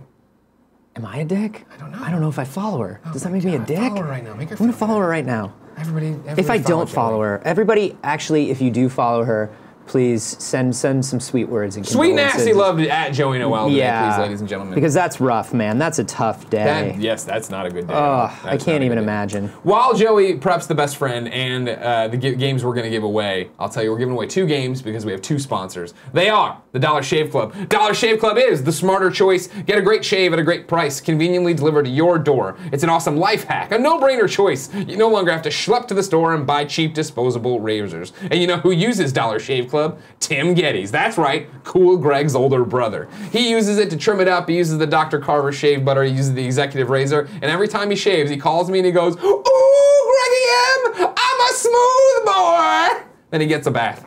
Speaker 2: Am I a dick?
Speaker 1: I don't know.
Speaker 2: I don't know if I follow her. Does that make me a dick?
Speaker 1: Follow her right now. Make her
Speaker 2: I'm gonna follow her right now.
Speaker 1: Everybody
Speaker 2: If I don't follow her, everybody, actually, if you do follow her, please send some sweet words and
Speaker 1: Sweet
Speaker 2: condolences.
Speaker 1: nasty love to @Joey Noel today,
Speaker 2: Yeah,
Speaker 1: please, ladies and gentlemen.
Speaker 2: because that's rough, man. That's a tough day.
Speaker 1: Yes, that's not a good day.
Speaker 2: I can't even imagine.
Speaker 1: While Joey preps the best friend and the games we're going to give away, I'll tell you, we're giving away 2 games because we have 2 sponsors. They are the Dollar Shave Club. Dollar Shave Club is the smarter choice. Get a great shave at a great price, conveniently delivered to your door. It's an awesome life hack, a no-brainer choice. You no longer have to schlep to the store and buy cheap disposable razors. And you know who uses Dollar Shave Club? Tim Gettys. That's right, Cool Greg's older brother. He uses it to trim it up. He uses the Dr. Carver shave butter. He uses the executive razor. And every time he shaves, he calls me and he goes, "Ooh, Greggy M, I'm a smooth boy." Then he gets a bath.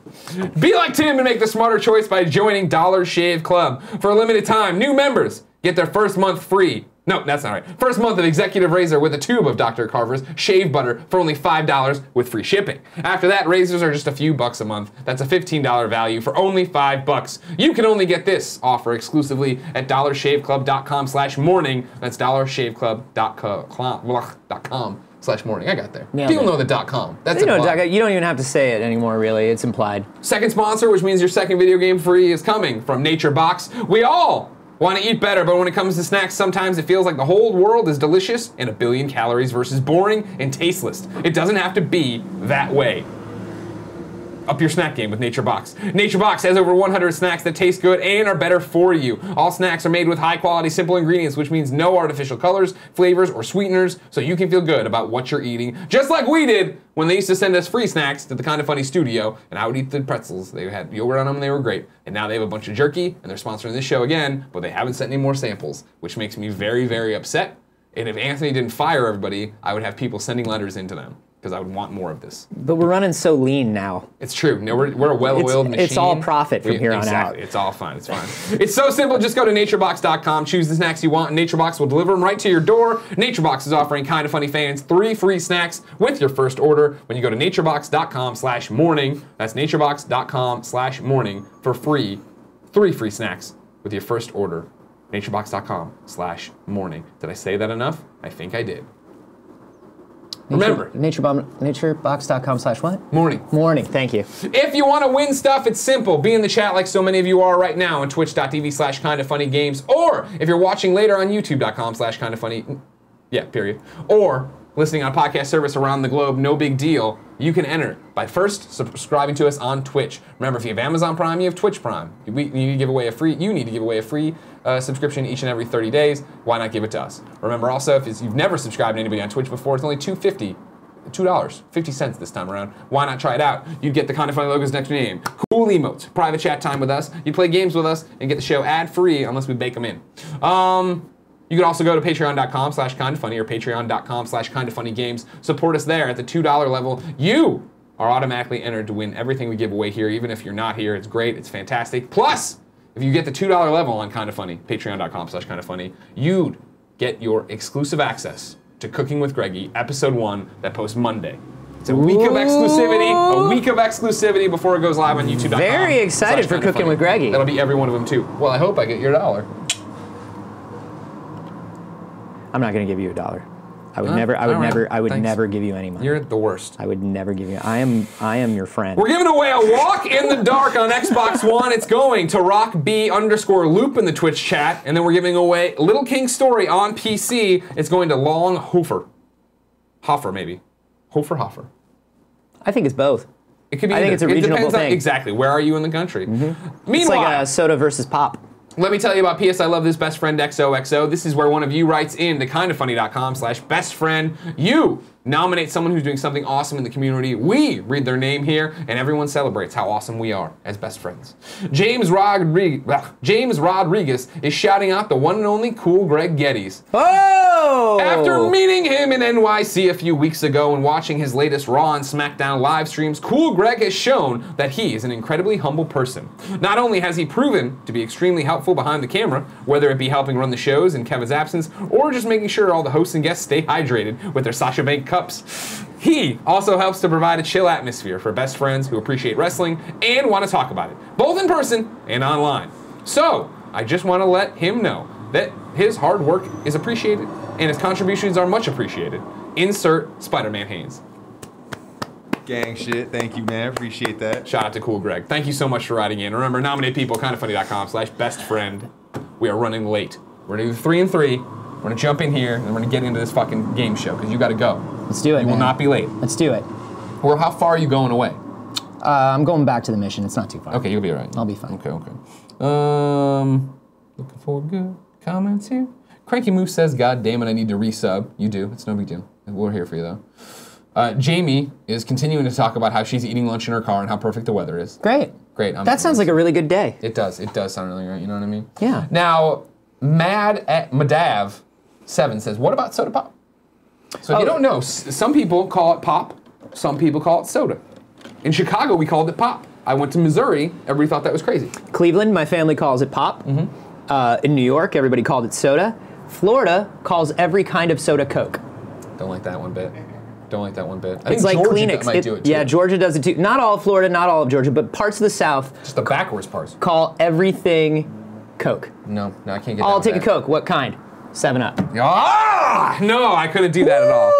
Speaker 1: Be like Tim and make the smarter choice by joining Dollar Shave Club. For a limited time, new members get their first month free. No, that's not right. First month of executive razor with a tube of Dr. Carver's shave butter for only $5 with free shipping. After that, razors are just a few bucks a month. That's a $15 value for only $5. You can only get this offer exclusively at dollarshaveclub.com/morning. That's dollarshaveclub.com/morning. I got there. People know the .com. That's
Speaker 2: you
Speaker 1: implied.
Speaker 2: You don't even have to say it anymore, really. It's implied.
Speaker 1: Second sponsor, which means your second video game free, is coming from Nature Box. We all want to eat better, but when it comes to snacks, sometimes it feels like the whole world is delicious and a billion calories versus boring and tasteless. It doesn't have to be that way. Up your snack game with Nature Box. Nature Box has over 100 snacks that taste good and are better for you. All snacks are made with high quality, simple ingredients, which means no artificial colors, flavors, or sweeteners, so you can feel good about what you're eating, just like we did when they used to send us free snacks to the Kinda Funny studio, and I would eat the pretzels. They had yogurt on them and they were great. And now they have a bunch of jerky, and they're sponsoring this show again, but they haven't sent any more samples, which makes me very, very upset. And if Anthony didn't fire everybody, I would have people sending letters into them, because I would want more of this.
Speaker 2: But we're running so lean now.
Speaker 1: It's true. No, we're a well-oiled machine.
Speaker 2: It's all profit from here on out.
Speaker 1: Exactly. It's all fine. It's fine. It's so simple. Just go to naturebox.com, choose the snacks you want, and NatureBox will deliver them right to your door. NatureBox is offering Kinda Funny fans 3 free snacks with your first order when you go to naturebox.com/morning. That's naturebox.com/morning for 3 free snacks with your first order. naturebox.com/morning. Did I say that enough? I think I did. Remember,
Speaker 2: naturebox.com/what?
Speaker 1: Morning.
Speaker 2: Morning, thank you.
Speaker 1: If you want to win stuff, it's simple. Be in the chat like so many of you are right now on twitch.tv/kindafunnygames, or if you're watching later on youtube.com/kindafunny, yeah, period. Or listening on a podcast service around the globe, no big deal. You can enter by first subscribing to us on Twitch. Remember, if you have Amazon Prime, you have Twitch Prime. You need to give away a free subscription each and every 30 days. Why not give it to us? Remember also, if you've never subscribed to anybody on Twitch before, it's only $2.50 this time around. Why not try it out? You'd get the Kinda Funny logos next to your name, cool emotes, private chat time with us, you play games with us, and get the show ad-free unless we bake them in. You can also go to patreon.com/kindafunny or patreon.com/kindafunnygames. Support us there at the $2 level. You are automatically entered to win everything we give away here, even if you're not here. It's great, it's fantastic. Plus, if you get the $2 level on Kinda Funny, patreon.com/kindafunny, you'd get your exclusive access to Cooking with Greggy, episode 1, that posts Monday. It's a week of exclusivity before it goes live on YouTube.com.
Speaker 2: Very excited for Cooking with Greggy.
Speaker 1: That'll be every one of them too. Well, I hope I get your $1.
Speaker 2: I'm not going to give you $1. I would never give you any money.
Speaker 1: You're the worst.
Speaker 2: I would never give you. I am your friend.
Speaker 1: We're giving away a walk in the dark on Xbox One. It's going to RockB_Loop in the Twitch chat, and then we're giving away Little King Story on PC. It's going to Long Hofer. Hofer, maybe. Hofer.
Speaker 2: I think it's both.
Speaker 1: It could be.
Speaker 2: I think it's a regional thing.
Speaker 1: Exactly. Where are you in the country? Meanwhile,
Speaker 2: it's like a soda versus pop.
Speaker 1: Let me tell you about P.S. I Love This Best Friend XOXO. This is where one of you writes in to kindafunny.com/bestfriend. You nominate someone who's doing something awesome in the community. We read their name here, and everyone celebrates how awesome we are as best friends. James Rodriguez is shouting out the one and only Cool Greg Gettys.
Speaker 2: Oh!
Speaker 1: After meeting him in NYC a few weeks ago and watching his latest Raw and SmackDown live streams, Cool Greg has shown that he is an incredibly humble person. Not only has he proven to be extremely helpful behind the camera, whether it be helping run the shows in Kevin's absence, or just making sure all the hosts and guests stay hydrated with their Sasha Banks cups, he also helps to provide a chill atmosphere for best friends who appreciate wrestling and want to talk about it, both in person and online. So, I just want to let him know that his hard work is appreciated and his contributions are much appreciated. Insert Spider-Man Haynes.
Speaker 6: Gang shit, thank you, man. Appreciate that.
Speaker 1: Shout out to Cool Greg. Thank you so much for writing in. Remember, nominate people, kindafunny.com/bestfriend. We are running late. We're gonna do 3 and 3. We're gonna jump in here and we're gonna get into this fucking game show because you gotta go.
Speaker 2: Let's do it,
Speaker 1: You will not be late.
Speaker 2: Let's do it.
Speaker 1: Or how far are you going away?
Speaker 2: I'm going back to the mission. It's not too far.
Speaker 1: Okay, you'll be all right.
Speaker 2: I'll be fine.
Speaker 1: Okay. Looking for good comments here. Cranky Moose says, God damn it, I need to resub. You do. It's no big deal. We're here for you, though. Jamie is continuing to talk about how she's eating lunch in her car and how perfect the weather is.
Speaker 2: Great.
Speaker 1: Great.
Speaker 2: That sounds like a really good day.
Speaker 1: It does. It does sound really great. You know what I mean?
Speaker 2: Yeah.
Speaker 1: Now, Madav7 says, what about soda pop? So if you don't know, some people call it pop. Some people call it soda. In Chicago, we called it pop. I went to Missouri. Everybody thought that was crazy.
Speaker 2: Cleveland, my family calls it pop. In New York, everybody called it soda. Florida calls every kind of soda Coke.
Speaker 1: Don't like that one bit. Don't like that one bit. I
Speaker 2: It's
Speaker 1: think
Speaker 2: like
Speaker 1: Georgia
Speaker 2: Kleenex.
Speaker 1: might do it too.
Speaker 2: Yeah, Georgia does it too. Not all of Florida, not all of Georgia, but parts of the South
Speaker 1: Just the backwards parts.
Speaker 2: call everything Coke.
Speaker 1: No, I can't get
Speaker 2: I'll
Speaker 1: down
Speaker 2: take a
Speaker 1: with that.
Speaker 2: Coke. What kind? 7-Up.
Speaker 1: Ah! No, I couldn't do that at all.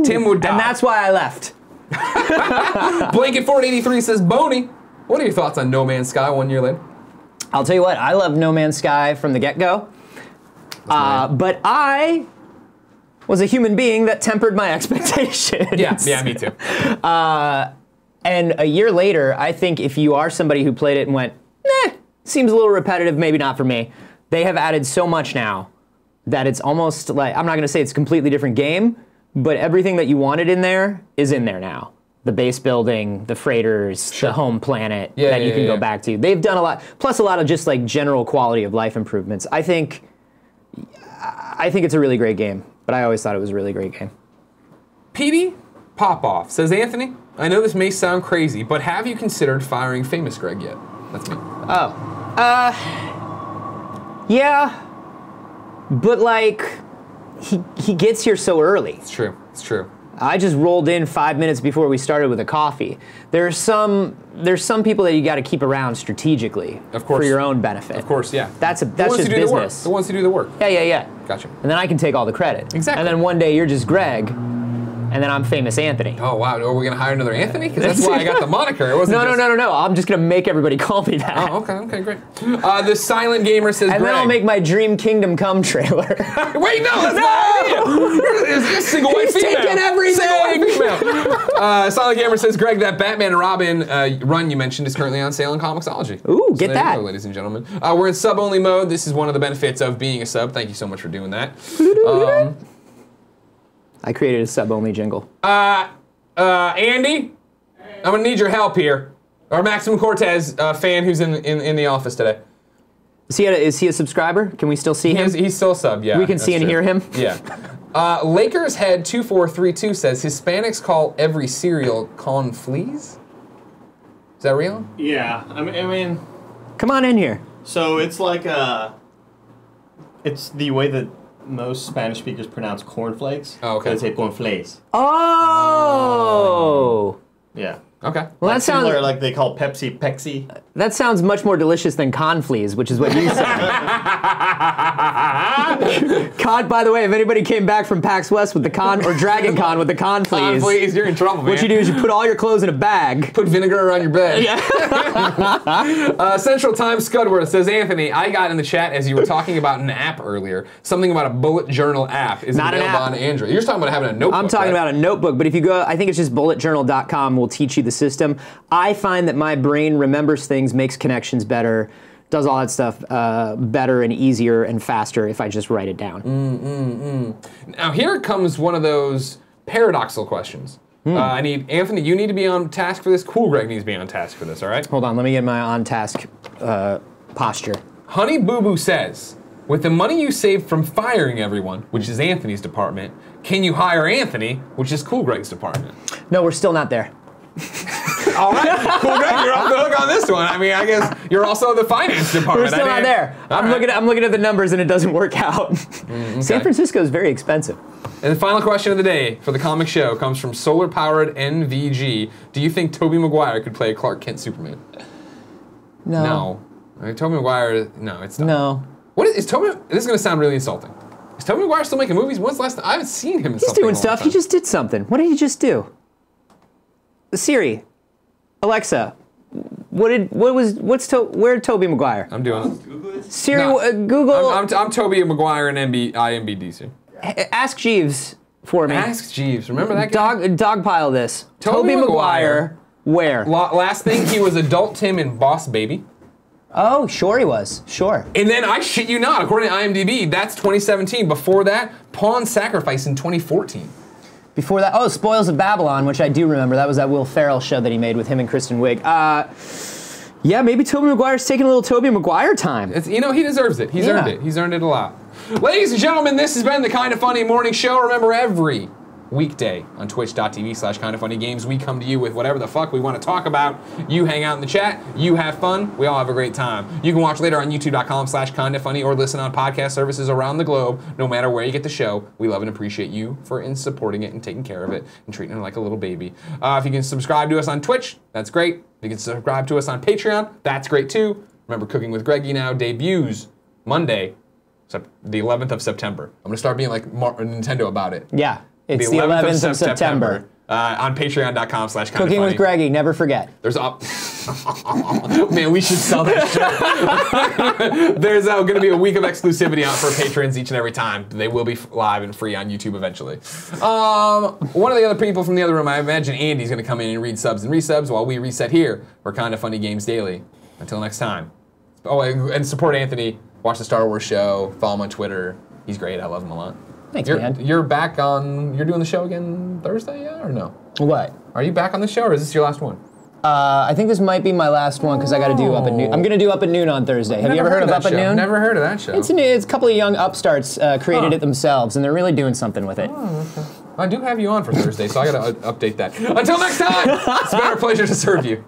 Speaker 1: Tim would die.
Speaker 2: And that's why I left.
Speaker 1: Blanket483 says, Boney, what are your thoughts on No Man's Sky 1 year later?
Speaker 2: I'll tell you what, I love No Man's Sky from the get-go. But I was a human being that tempered my expectations.
Speaker 1: Yeah, me too.
Speaker 2: And a year later, I think if you are somebody who played it and went, seems a little repetitive, maybe not for me, they have added so much now that it's almost like, I'm not going to say it's a completely different game, but everything that you wanted in there is in there now. The base building, the freighters, the home planet that you can go back to. They've done a lot, plus a lot of just like general quality of life improvements. I think it's a really great game, but I always thought it was a really great game.
Speaker 1: Petey Popoff says, Anthony, I know this may sound crazy, but have you considered firing Famous Greg yet? That's me.
Speaker 2: Yeah, but like, he gets here so early.
Speaker 1: It's true. It's true.
Speaker 2: I just rolled in 5 minutes before we started with a coffee. There's some people that you got to keep around strategically,
Speaker 1: of course,
Speaker 2: for your own benefit.
Speaker 1: Of course, yeah.
Speaker 2: That's just business.
Speaker 1: The ones who do the work.
Speaker 2: Yeah.
Speaker 1: Gotcha.
Speaker 2: And then I can take all the credit.
Speaker 1: Exactly.
Speaker 2: And then one day you're just Greg, and then I'm Famous Anthony.
Speaker 1: Oh wow, are we gonna hire another Anthony? Because that's why I got the moniker. It wasn't
Speaker 2: No. I'm just gonna make everybody call me that.
Speaker 1: Oh, okay, great. The Silent Gamer says,
Speaker 2: And then I'll make my Dream Kingdom Come trailer.
Speaker 1: Wait, no, that's not an idea. It's single white female.
Speaker 2: taking everything.
Speaker 1: Single white female. Silent Gamer says, Greg, that Batman and Robin run you mentioned is currently on sale in Comixology.
Speaker 2: Ooh,
Speaker 1: So
Speaker 2: get
Speaker 1: there you
Speaker 2: that.
Speaker 1: go, ladies and gentlemen. We're in sub-only mode. This is one of the benefits of being a sub. Thank you so much for doing that.
Speaker 2: I created a sub-only jingle.
Speaker 1: Andy, I'm gonna need your help here. Our Maximum Cortez fan who's in the office today.
Speaker 2: Is he a subscriber? Can we still see him?
Speaker 1: He's still a sub, yeah.
Speaker 2: We can see and hear him?
Speaker 1: Yeah. Lakers Head 2432 says Hispanics call every cereal cornflakes. Is that real?
Speaker 4: Yeah, I mean,
Speaker 2: Come on in here.
Speaker 3: So it's like it's the way that most Spanish speakers pronounce cornflakes.
Speaker 1: Oh, okay.
Speaker 3: They say cornflakes.
Speaker 2: Oh.
Speaker 3: Yeah.
Speaker 1: Okay.
Speaker 2: Well, that sounds
Speaker 3: Similar, like they call Pepsi Pexi.
Speaker 2: that sounds much more delicious than Confleas, which is what you said. Con, by the way, if anybody came back from PAX West with the con or Dragon Con with the Confleas,
Speaker 1: Please, you're in trouble, man.
Speaker 2: what you do is you put all your clothes in a bag.
Speaker 1: Put vinegar around your bed. Central Time Scudworth says, Anthony, I got in the chat as you were talking about an app earlier. Something about a bullet journal app. Is
Speaker 2: Not an
Speaker 1: available
Speaker 2: app.
Speaker 1: on Android. You're just talking about having a notebook.
Speaker 2: I'm talking
Speaker 1: right?
Speaker 2: about a notebook, but if you go, I think it's just bulletjournal.com will teach you the system. I find that my brain remembers things, makes connections better, does all that stuff better and easier and faster if I just write it down.
Speaker 1: Now here comes one of those paradoxical questions. I need Anthony. You need to be on task for this. Cool Greg needs to be on task for this. All right.
Speaker 2: Hold on, let me get my on-task posture.
Speaker 1: Honey Boo Boo says, with the money you saved from firing everyone, which is Anthony's department, can you hire Anthony, which is Cool Greg's department?
Speaker 2: No, we're still not there.
Speaker 1: All right, Cool Greg, you're off the hook on this one. I mean, I guess you're also the finance
Speaker 2: We're
Speaker 1: department.
Speaker 2: still not there. I'm looking at the numbers and it doesn't work out. San Francisco is very expensive.
Speaker 1: And the final question of the day for the comic show comes from solar-powered NVG. Do you think Tobey Maguire could play Clark Kent Superman?
Speaker 2: No.
Speaker 1: No. I mean, Tobey Maguire, no, it's not.
Speaker 2: No.
Speaker 1: What is Tobey? This is going to sound really insulting. Is Tobey Maguire still making movies? When's the last time? I haven't seen him in
Speaker 2: He's
Speaker 1: something
Speaker 2: doing
Speaker 1: in a long
Speaker 2: stuff.
Speaker 1: time.
Speaker 2: He just did something. What did he just do? Siri, Alexa, where Tobey Maguire?
Speaker 1: I'm doing it.
Speaker 2: Siri,
Speaker 1: No.
Speaker 2: Google.
Speaker 1: I'm Tobey Maguire and IMBDC.
Speaker 2: Ask Jeeves for me.
Speaker 1: Ask Jeeves. Remember that guy?
Speaker 2: Dogpile this.
Speaker 1: Tobey
Speaker 2: Maguire. Where?
Speaker 1: Last thing, he was Adult Tim in Boss Baby.
Speaker 2: Oh, sure he was. Sure.
Speaker 1: And then, I shit you not, according to IMDb, that's 2017. Before that, Pawn Sacrifice in 2014.
Speaker 2: Before that, Spoils of Babylon, which I do remember. That was that Will Ferrell show that he made with him and Kristen Wiig. Yeah, maybe Tobey Maguire's taking a little Tobey Maguire time.
Speaker 1: He deserves it. He's earned it. He's earned it a lot. Ladies and gentlemen, this has been the Kinda Funny Morning Show. Remember, every weekday on twitch.tv/kindafunnygames, we come to you with whatever the fuck we want to talk about. You hang out in the chat. You have fun. We all have a great time. You can watch later on youtube.com/kindafunny or listen on podcast services around the globe. No matter where you get the show, we love and appreciate you for supporting it and taking care of it and treating it like a little baby. If you can subscribe to us on Twitch, that's great. If you can subscribe to us on Patreon, that's great too. Remember, Cooking with Greggy now debuts Monday, the 11th of September. I'm going to start being like Nintendo about it.
Speaker 2: Yeah, it's the 11th of September.
Speaker 1: On patreon.com/kindafunny.
Speaker 2: Cooking with Greggy, never forget.
Speaker 1: There's man, we should sell that shit. There's going to be a week of exclusivity out for patrons each and every time. They will be live and free on YouTube eventually. One of the other people from the other room, I imagine Andy's going to come in and read subs and resubs while we reset here for Kinda Funny Games Daily. Until next time. Oh, and support Anthony. Watch the Star Wars show. Follow him on Twitter. He's great. I love him a lot.
Speaker 2: Thanks, man.
Speaker 1: You're back on. You're doing the show again Thursday, yeah, or no?
Speaker 2: What?
Speaker 1: Are you back on the show, or is this your last one?
Speaker 2: I think this might be my last one because I got to do Up at Noon. I'm going to do Up at Noon on Thursday. Have you ever heard of Up at Noon?
Speaker 1: Never heard of that show.
Speaker 2: It's a couple of young upstarts created it themselves, and they're really doing something with it.
Speaker 1: Oh, okay. I do have you on for Thursday, so I got to update that. Until next time, it's been our pleasure to serve you.